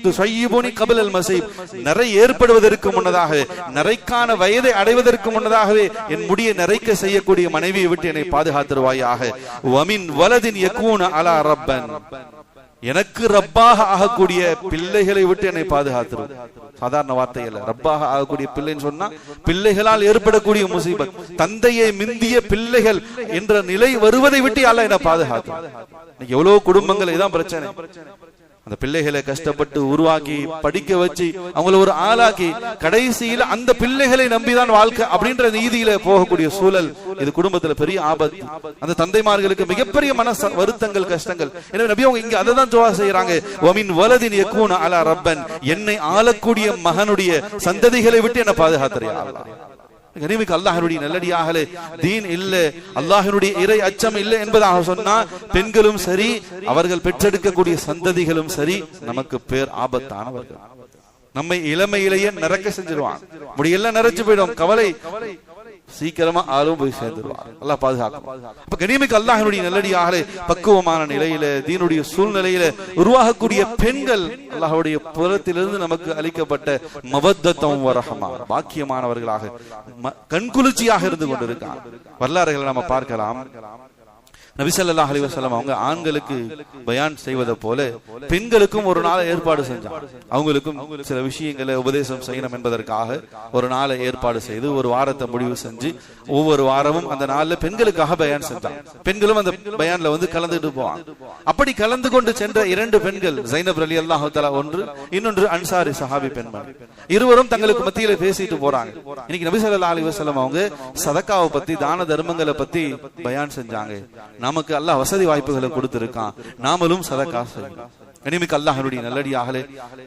துஷய்யிபுனி கப்லல் மஸீப். நிறை ஏற்படுவதற்கு முன்னதாக, நிறைக்கான வயதை அடைவதற்கு முன்னதாகவே என் முடியை நிறைக்க செய்யக்கூடிய மனைவியை விட்டு என்னை பாதுகாத்துருவாயாக. வமின் வலதின் யகூன அலா ரப்பன், எனக்கு ரப்பாக ஆகக்கூடிய பிள்ளைகளை விட்டு என்னை பாதுகாத்துரும். சாதாரண வார்த்தை அல்ல, ரப்பாக ஆகக்கூடிய பிள்ளைன்னு சொன்னா பிள்ளைகளால் ஏற்படக்கூடிய முசீபத், தந்தையை மிந்திய பிள்ளைகள் என்ற நிலை வருவதை விட்டு அல்லாஹ் என்னை பாதுகாத்து. எவ்வளவு குடும்பங்கள் இதான் பிரச்சனை. அந்த பிள்ளைகளை கஷ்டப்பட்டு உருவாக்கி படிக்க வச்சு அவங்கள ஒரு ஆளாக்கி கடைசியில் அந்த பிள்ளைகளை நம்பிதான் வாழ்க்கை அப்படின்ற நீதியில போகக்கூடிய சூழல், இது குடும்பத்துல பெரிய ஆபத்து. அந்த தந்தைமார்களுக்கு மிகப்பெரிய மன வருத்தங்கள், கஷ்டங்கள். எனவே நபி அவங்க இங்க அதை தான் துஆ செய்யறாங்க, வமின் வலதின் யகூன அலா ரப்பன், என்னை ஆளக்கூடிய மகனுடைய சந்ததிகளை விட்டு என்ன பாதுகாத்துறியா அல்லாஹ். கனிமிக்கு அல்லாஹ்வுடைய நல்லடியாகலே, தீன் இல்ல, அல்லாஹ்வுடைய இறை அச்சம் இல்லை என்பதாக சொன்னா பெண்களும் சரி, அவர்கள் பெற்றெடுக்கக்கூடிய சந்ததிகளும் சரி நமக்கு பேர் ஆபத்தானவர்கள். நம்மை இளமையிலேயே நிறக்க செஞ்சிருவான், முடியெல்லாம் நிறைச்சு போயிடும், கவலை சீக்கிரமா ஆளும் போய் சேர்ந்துருவார். அல்லாஹ் பாதுகாக்கும். அப்ப கனிமிக்கு அல்லாஹ்வுடைய நல்லடியாகலே பக்குவமான நிலையில, தீனுடைய சூழ்நிலையில உருவாகக்கூடிய பெண்கள் அல்லாஹ்வுடைய புறத்திலிருந்து நமக்கு அளிக்கப்பட்ட மவத்தத்தும் வரஹமா, பாக்கியமானவர்களாக கண்குளிர்ச்சியாக இருந்து கொண்டிருக்கார். வரலாறுகளை நம்ம பார்க்கலாம். நபி ஸல்லல்லாஹு அலைஹி வஸல்லம் அவங்க ஆண்களுக்கு பயான் செய்வதை போல பெண்களுக்கும் ஒரு நாளை ஏற்பாடு செஞ்சாங்க. அவங்களுக்கும் சில விஷயங்களை உபதேசம் செய்யணும் என்பதற்காக ஒரு நாளை ஏற்பாடு செய்து ஒரு வாரத்தை முடிவு செஞ்சு ஒவ்வொரு வாரமும் அந்த நாள்ல பெண்களுக்காக பயான் செஞ்சாங்க. பெண்களும் அந்த பயான்ல வந்து கலந்துட்டு போவாங்க. அப்படி கலந்து கொண்டு சென்ற 2 பெண்கள், ஜைனப் ரலியல்லாஹு தஆலா ஒன்று, இன்னொன்று அன்சாரி சஹாபி பெண்மணி. இருவரும் தங்களுக்கு மத்தியில பேசிட்டு போறாங்க. இன்னைக்கு நபி ஸல்லல்லாஹு அலைஹி வஸல்லம் அவங்க சதக்காவை பத்தி, தான தர்மங்களை பத்தி பயான் செஞ்சாங்க. நமக்கு அல்லாஹ் வசதி வாய்ப்புகளை கொடுத்திருக்கான், நாமளும் சதக்கா செய்யணும். கனிமிக்க அல்லாஹ்வுடைய நல்லடியார்களே,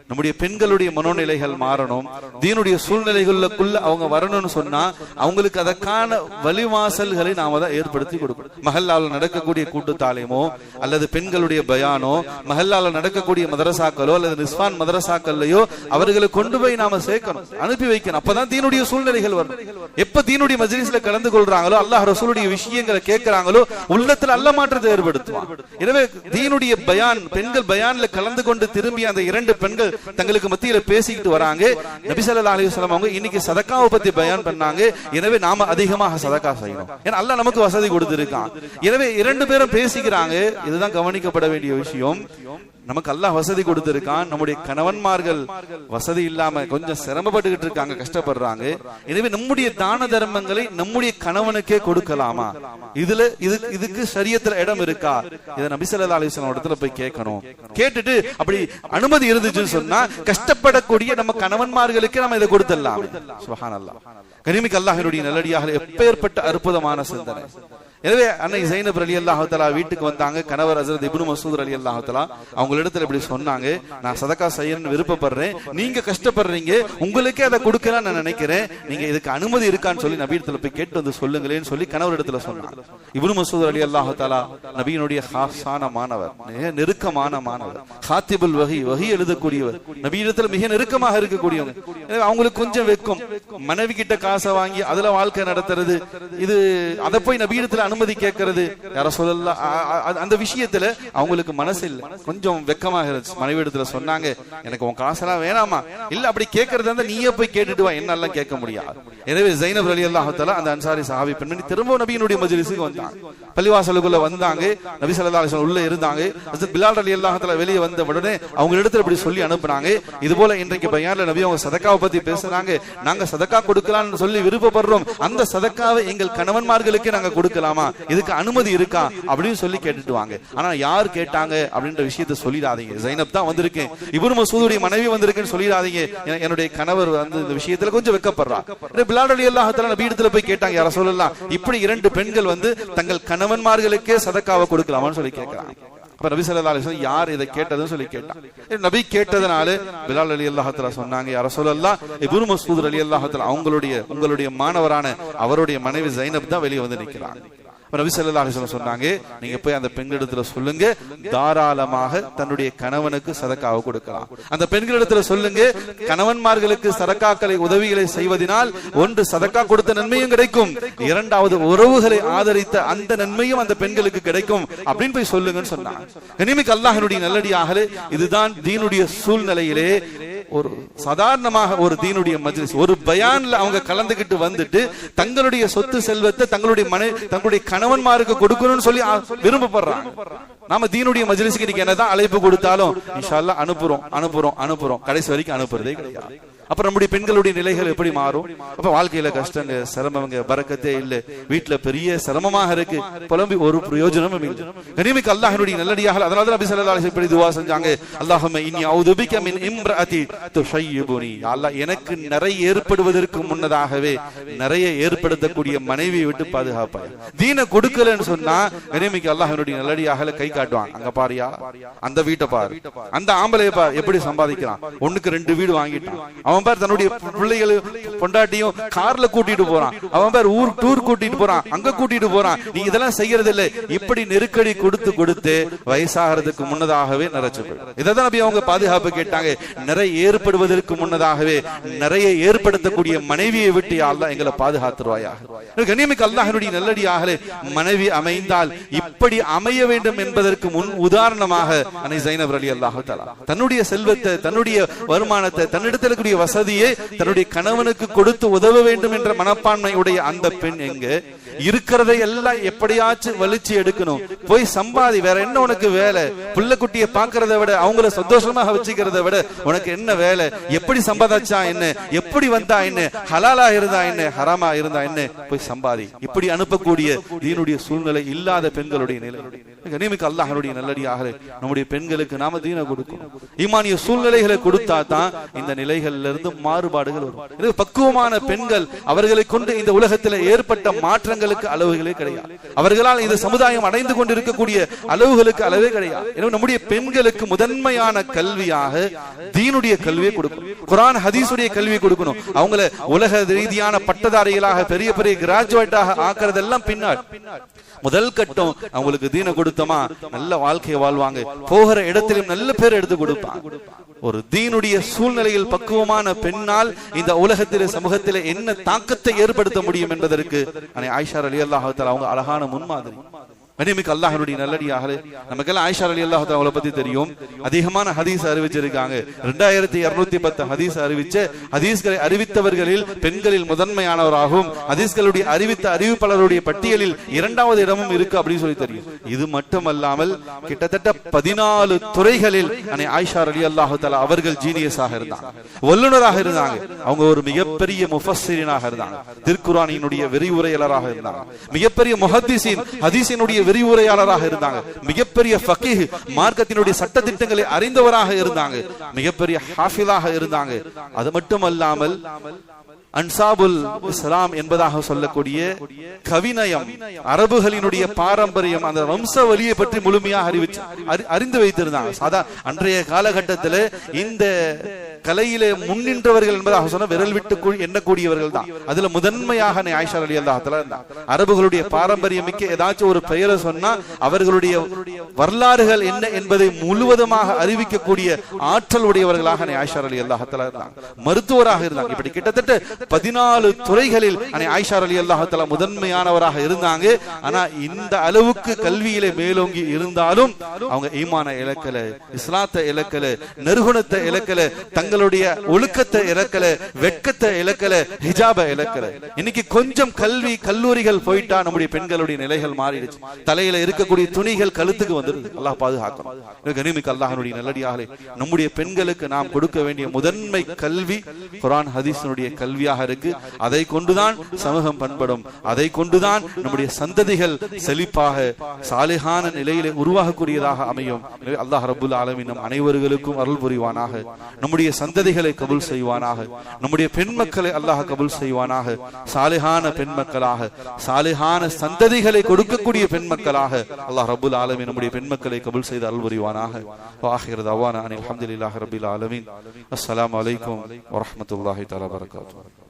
நம்முடைய பெண்களுடைய மனோநிலைகள் மாறணும், தீனுடைய சூழ்நிலைகளுக்குள்ள அவங்க வரணும்னு சொன்னா அவங்களுக்கு அதற்கான வழிவாசல்களை நாம தான் ஏற்படுத்தி கொடுக்கணும். மஹல்லால நடக்கக்கூடிய கூட்டுத்தாலயமோ அல்லது பெண்களுடைய பயானோ, மஹல்லால நடக்கக்கூடிய மதரசாக்களோ அல்லது நிஸ்வான் மதரசாக்கள்லயோ அவர்களை கொண்டு போய் நாம சேர்க்கணும், அனுப்பி வைக்கணும். அப்பதான் தீனுடைய சூழ்நிலைகள் வரும். எப்ப தீனுடைய மஜ்லிஸ்ல கலந்து கொள்றாங்களோ, அல்லாஹ் ரசூலுடைய விஷயங்களை கேட்கிறாங்களோ, உள்ளத்துல அல்ல மாற்றத்தை ஏற்படுத்துவான். எனவே தீனுடைய பயான், பெண்கள் பயான்ல கலந்து கொண்டு திரும்பி அந்த 2 பெண்கள் தங்களுக்கு மத்தியில பேசிக்கிட்டு வராங்க. நபி ஸல்லல்லாஹு அலைஹி வஸல்லம் அவங்க இன்னைக்கு சதக்காவை பத்தி பயான் பண்ணாங்க. எனவே நாம அதிகமாக சதக்கா செய்யணும், ஏன்னா அல்லாஹ் நமக்கு வசதி கொடுத்திருக்கான். எனவே 2 பேரும் பேசிக்கிறாங்க. இதுதான் கவனிக்கப்பட வேண்டிய விஷயம். நமக்கு அல்லாஹ் வசதி கொடுத்திருக்கான். நம்முடைய கணவன்மார்கள் வசதி இல்லாம கொஞ்சம் சிரமப்பட்டுக்கிட்டு இருக்காங்க, கஷ்டப்படுறாங்க. எனவே நம்முடைய தான தர்மங்களை நம்முடைய கணவனுக்கே கொடுக்கலாமா? இதுக்கு ஷரியத்துல இடம் இருக்கா? இதை நபி ஸல்லல்லாஹு அலைஹி வஸல்லம் இடத்துல போய் கேட்கணும். கேட்டுட்டு அப்படி அனுமதி இருந்துச்சுன்னு சொன்னா கஷ்டப்படக்கூடிய நம்ம கணவன்மார்களுக்கு நம்ம இதை கொடுத்துடலாம். சுப்ஹானல்லாஹ். கனிமிக்க அல்லாஹ்வுடைய நல்லடியார்களே, எப்பேற்பட்ட அற்புதமான சிந்தனை. எனவே அன்னை ஜைனப் ரலியல்லாஹு தஆலா வீட்டுக்கு வந்தாங்க. கணவர் ஹஜ்ரத் இப்னு மஸ்ஊத் ரலியல்லாஹு தஆலா அவங்களிடத்துல இப்படி சொன்னாங்க, நான் சதக்கா செய்யணும்னு விருப்பப்படுறேன், நீங்க கஷ்டப்படுறீங்க, உங்களுக்கே அதை கொடுக்கலாம் நான் நினைக்கிறேன், நீங்க இதுக்கு அனுமதி இருக்கான்னு சொல்லி நபியிடத்துல போய் கேட்டு வந்து சொல்லுங்களேன்னு சொல்லி கணவர் இடத்துல சொன்னாங்க. இப்னு மஸ்ஊத் ரலியல்லாஹு தஆலா நபியினுடைய ஹாஸான மாணவர், நெருக்கமான மாணவர், காத்திபுல் வஹி, வஹி எழுதக்கூடியவர், நபியிடத்துல மிக நெருக்கமாக இருக்கக்கூடியவங்க. எனவே அவங்களுக்கு கொஞ்சம் வெட்கம், மனைவி கிட்ட காசை வாங்கி அதுல வாழ்க்கை நடத்துறது, இது அதை போய் நபியிடத்துல அனுமதி கேட்கிறது, யார சொல்லலாம், அந்த விஷயத்துல அவங்களுக்கு மனசு இல்ல, கொஞ்சம் வெக்கமாக இருந்துச்சு. மனைவி இடத்துல சொன்னாங்க, எனக்கு உன் காசெல்லாம் வேணாமா, இல்ல அப்படி கேட்கறது இருந்தா நீயே போய் கேட்டுட்டு வா, என்னெல்லாம் கேட்க முடியாது. எனவே ஜைனப் ரலியல்லாஹு தஆலா அந்த அன்சாரி சஹாபி பெண்மணி திரும்ப நபியினுடைய மஜ்லிஸுக்கு வந்தாங்க. பள்ளிவாசலுக்குள்ள வந்தாங்க. நபி ஸல்லல்லாஹு அலைஹி வஸல்லம் உள்ள இருந்தாங்க. ஹஜ்ரத் பிலால் ரலியல்லாஹு தஆலா வெளியே வந்த உடனே அவங்க இடத்துல இப்படி சொல்லி அனுப்புனாங்க, இது போல இன்றைக்கு பயான்ல நபி அவங்க சதக்காவை பத்தி பேசுறாங்க, நாங்க சதக்கா கொடுக்கலாம்னு சொல்லி விருப்பப்படுறோம், அந்த சதக்காவை எங்கள் கணவன்மார்களுக்கு நாங்க கொடுக்கலாமா, இதுக்கு அனுமதி இருக்கா அப்படின்னு சொல்லி கேட்டுட்டு வாங்க. ஆனா யார் கேட்டாங்க அப்படின்ற விஷயத்தை சொல்லிடாதீங்க. ஜைனப் தான் வந்திருக்கேன், இப்னு மஸ்ஊதுடைய மனைவி வந்திருக்கேன்னு சொல்லிடாதீங்க, என்னுடைய கணவர் வந்து இந்த விஷயத்துல கொஞ்சம் வெட்கப்படுறார். பிலால் ரலியல்லாஹு தஆலா நபி இடத்துல போய் கேட்டாங்க, யார சொல்லலாம், இப்படி 2 பெண்கள் வந்து தங்கள் கணவன்மார்களுக்கே சதக்காவை கொடுக்கலாமான்னு சொல்லி கேட்கிறாங்க. அப்ப நபி ஸல்லல்லாஹு அலைஹி வஸல்லம் யார் இதை கேட்டதுன்னு சொல்லி கேட்டாங்க. நபி கேட்டதனால பிலால் ரலியல்லாஹு தஆலா சொன்னாங்க, யா ரசூலல்லாஹ், இப்னு மஸ்ஊத் ரலியல்லாஹு தஆலா உங்களுடைய மாணவரான அவருடைய மனைவி ஜைனப் தான் வெளியே வந்து நிற்கிறாங்க. நபி ஸல்லல்லாஹு அலைஹி வஸல்லம் சொன்னாங்க, நீங்க போய் அந்த பெண்களிடத்துல சொல்லுங்க, தாராளமாக தன்னுடைய கணவனுக்கு சதக்காவை கொடுக்கலாம். அந்த பெண்களிடத்துல சொல்லுங்க, கணவன்மார்களுக்கு சதக்காக்களை உதவிகளை செய்வதனால் ஒன்று சதக்கா கொடுத்த நன்மையும் கிடைக்கும், இரண்டாவது உறவுகளை ஆதரித்த அந்த நன்மையும் அந்த பெண்களுக்கு கிடைக்கும் அப்படின்னு போய் சொல்லுங்கன்னு சொன்னாங்க. கனிமிக்க அல்லாஹ்வுடைய நல்லடியார்களே, இதுதான் தீனுடைய சூழ்நிலையிலே ஒரு சாதாரணமாக ஒரு தீனுடைய மஜ்லிஸ், ஒரு பயான்ல அவங்க கலந்துகிட்டு வந்துட்டு தங்களுடைய சொத்து செல்வத்தை தங்களுடைய கணவன்மாருக்கு கொடுக்கணும்னு சொல்லி விரும்பப்படுறாங்க. நாம தீனுடைய மஜ்லிஸ்க்கு இன்னைக்கு என்னதான் அழைப்பு கொடுத்தாலும் இன்ஷா அல்லாஹ் அனுப்புறோம், கடைசி வரைக்கும் அனுப்புறதே கிடையாது. அப்ப நம்முடைய பெண்களுடைய நிலைகள் எப்படி மாறும்? அப்ப வாழ்க்கையில கஷ்டங்க, சிரமங்க, பரக்கத்தே இல்ல, வீட்டுல பெரிய சிரமமாக இருக்கு, புலம்பி ஒரு பிரயோஜனமும் இல்லை. கனிமிக்க அல்லாஹ்வுடைய நல்லடியார்கள், அதனால நபி ஸல்லல்லாஹு அலைஹி வஸல்லம் துஆ செஞ்சாங்க, அல்லாஹும்ம இன்னி அஊது பிக மின் இம்ராஅதி துஷய்யிபுனி, அல்லாஹ் எனக்கு நிறைய ஏற்படுவதற்கு முன்னதாகவே நிறைய ஏற்படுத்தக்கூடிய மனைவியை விட்டு பாதுகாப்பாய். தீனை கொடுக்கலன்னு சொன்னா கனிமிக்க அல்லாஹ்வுடைய நல்லடியார்களை கை காட்டுவாங்க, அங்க பாரியா, அந்த வீட்டை பாரு, அந்த ஆம்பளைய பாரு எப்படி சம்பாதிக்கிறான், 1க்கு 2 வீடு வாங்கிட்டான், அவன் பேர் தன்னுடைய பிள்ளைகளும் பொண்டாட்டியும் கார்ல கூட்டிட்டு போறான், அவன் பேர் ஊர் டூர் கூட்டிட்டு போறான், அங்க கூட்டிட்டு போறான், நீ இதெல்லாம் செய்யறது இல்லை. இப்படி நெருக்கடி கொடுத்து வயசாகிறதுக்கு முன்னதாகவே நிறைச்சு போயிடும். இதான் நபி அவங்க பாதுகாப்பு கேட்டாங்க, நிறைய ஏற்படுவதற்கு முன்னதாகவே நிறைய ஏற்படுத்தக்கூடிய மனைவியை விட்டு அல்லாஹ் எங்களை பாதுகாத்துருவாயாக. கண்ணியமிக்க அல்லாஹ்வுடைய நல்லடியார்களே, மனைவி அமைந்தால் இப்படி அமைய வேண்டும் என்பதற்கு முன் உதாரணமாக அன்னை ஜைனப் ரலியல்லாஹு தஆலா தன்னுடைய செல்வத்தை, தன்னுடைய வருமானத்தை, தன்னிடத்தில் வசதியை தன்னுடைய கணவனுக்கு கொடுத்து உதவ வேண்டும் என்ற மனப்பான்மை உடைய அந்த பெண் எங்க இருக்கிறதை எல்லாம் எப்படியாச்சும் வலிச்சு எடுக்கணும், போய் சம்பாதி, வேற என்ன உனக்கு வேலை, புள்ளக்குட்டியை பாக்குறத விட அவங்கள சந்தோஷமாக வச்சுக்கிறத விட உனக்கு என்ன வேலை, எப்படி சம்பாதிச்சா என்ன, எப்படி வந்தா என்ன, ஹலாலா இருந்தா என்ன, ஹராமா இருந்தா என்ன, போய் சம்பாதி. இப்படி அனுப்பக்கூடிய தீனுடைய சூழ்நிலை இல்லாத பெண்களுடைய நிலை. கண்ணியமிக்க அல்லாஹ்வுடைய நல்லடியாக நம்முடைய பெண்களுக்கு நாம தீன கொடுக்கணும். ஈமானிய சூழ்நிலைகளை கொடுத்தா தான் இந்த நிலைகள்ல இருந்து மாறுபாடுகள் வரும். பக்குவமான பெண்கள், அவர்களை கொண்டு இந்த உலகத்தில் ஏற்பட்ட மாற்றங்களுக்கு அளவுகளே கிடையாது. அவர்களால் இந்த சமுதாயம் அடைந்து கொண்டிருக்கக்கூடிய அளவுகளுக்கு அளவே கிடையாது. எனவே நம்முடைய பெண்களுக்கு முதன்மையான கல்வியாக தீனுடைய கல்வியை கொடுக்கணும், குர்ஆன் ஹதீஸுடைய கல்வியை கொடுக்கணும். அவங்கள உலக ரீதியான பட்டதாரிகளாக பெரிய பெரிய கிராஜுவேட்டாக ஆக்குறதெல்லாம் பின்னாடி. முதல் கட்டம் அவங்களுக்கு தீன கொடுத்தமா நல்ல வாழ்க்கையை வாழ்வாங்க, போகிற இடத்திலும் நல்ல பேர் எடுத்து கொடுப்பாங்க. ஒரு தீனுடைய சூழ்நிலையில் பக்குவமான பெண்ணால் இந்த உலகத்திலே சமூகத்திலே என்ன தாக்கத்தை ஏற்படுத்த முடியும் என்பதற்கு ஆயிஷா ரலியல்லாஹு தஆலா அவங்க அழகான முன்மாதிரி. கண்ணியமிக்க அல்லாஹ்வுடைய நல்லடியார்களே, நமக்கெல்லாம் ஆயிஷா ரலியல்லாஹு தஆலா அவளை பத்தி தெரியும். அதிகமான ஹதீஸ் அறிவிச்சிருக்காங்க. 2210 ஹதீஸ் அறிவிச்ச ஹதீஸ்களை அறிவித்தவர்களில் பெண்களில் முதன்மையானவராகவும் ஹதீஸ்களுடைய அறிவித்த அறிவிப்பாளருடைய பட்டியலில் 2வது இடமும் இருக்கு அப்படின்னு சொல்லி தெரியும். இது மட்டுமல்லாமல் கிட்டத்தட்ட 14 துறைகளில் ஆயிஷா ரலியல்லாஹு தஆலா அவர்கள் ஜீனியஸாக இருந்தாங்க, வல்லுநராக இருந்தாங்க. அவங்க ஒரு மிகப்பெரிய முஃபஸ்ஸிரீனாக இருந்தாங்க, திருக்குர்ஆனினுடைய விரிவுரையாளராக இருந்தாங்க, மிகப்பெரிய முஹத்திஸின் ஹதீஸினுடைய விரிவுரையாளராக இருந்தாங்க, மிகப்பெரிய ஃபகீஹ் மார்க்கத்தினுடைய சட்ட திட்டங்களை அறிந்தவராக இருந்தாங்க, மிகப்பெரிய ஹாஃபிதாக இருந்தாங்க. அது மட்டுமல்லாமல் அன்சாபுல் இஸ்லாம் என்பதாக சொல்லக்கூடிய கவிநயம், அரபுகளினுடைய பாரம்பரியம், அந்த வம்சவலியை பற்றி முழுமையாக அறிந்து வைத்திருந்தாங்க. சாதா அன்றைய காலகட்டத்தில் இந்த கலையிலே முன்னின்றவர்கள் என்பதாக சொன்ன விரல் விட்டு எண்ணக்கூடியவர்கள் தான். அதுல முதன்மையாக ஆயிஷா ரலியல்லாஹு தஆலா இருந்தாங்க. அரபுகளுடைய பாரம்பரியம் மிக்க ஏதாச்சும் ஒரு பெயரை சொன்னா அவர்களுடைய வரலாறுகள் என்ன என்பதை முழுவதுமாக அறிவிக்கக்கூடிய ஆற்றல் உடையவர்களாக ஆயிஷா ரலியல்லாஹு தஆலா இருந்தாங்க. மருத்துவராக இருந்தாங்க. இப்படி கிட்டத்தட்ட 14 துறைகளில் ஆயிஷா ரலியல்லாஹு தஆலா முதன்மையானவராக இருந்தாங்க. ஆனா இந்த அளவுக்கு கல்வியிலே மேலோங்கி இருந்தாலும் அவங்க ஈமான இழக்கல, இஸ்லாத்தை இழக்கல, நற்குணத்தை இழக்கல, தங்களுடைய ஒழுக்கத்தை இழக்கல, வெட்கத்தை இழக்கல, ஹிஜாபை இழக்கல. இன்னைக்கு கொஞ்சம் கல்வி கல்லூரிகள் போயிட்டா நம்முடைய பெண்களுடைய நிலைகள் மாறிடுச்சு. தலையில இருக்கக்கூடிய துணிகள் கழுத்துக்கு வந்துருது. அல்லாஹ் பாதுகாக்கணும். கண்ணியமிக்க அல்லாஹ்வுடைய நல்லடியார்களே, நம்முடைய பெண்களுக்கு நாம் கொடுக்க வேண்டிய முதன்மை கல்வி குர்ஆன் ஹதீஸினுடைய கல்வியாக இருக்கு. அதை கொண்டுதான் சமூகம் பண்படும், அதை கொண்டுதான் நம்முடைய சந்ததிகள் செழிப்பாக சாலிஹான நிலையிலே உருவாகக்கூடியதாக அமையும். அல்லாஹ் ரப்புல் ஆலமீன் நம் அனைவர்களுக்கும் அருள் புரிவானாக. நம்முடைய சந்ததிகளை கபூல் செய்வானாக. நம்முடைய பெண் மக்களை அல்லாஹ் கபூல் செய்வானாக. சாலிஹான பெண் மக்களாக, சாலிஹான சந்ததிகளை கொடுக்கக்கூடிய பெண் மக்களாக அல்லாஹ் ரப்புல் ஆலமீன் நம்முடைய பெண் மக்களை கபூல் செய்து அருள் புரிவானாக. வாஹிர் தஅவானா அனில் ஹம்துலில்லாஹி ரப்பில் ஆலமீன். அஸ்ஸலாமு அலைக்கும் வரஹ்மத்துல்லாஹி தஆலா வபரகாத்துஹு.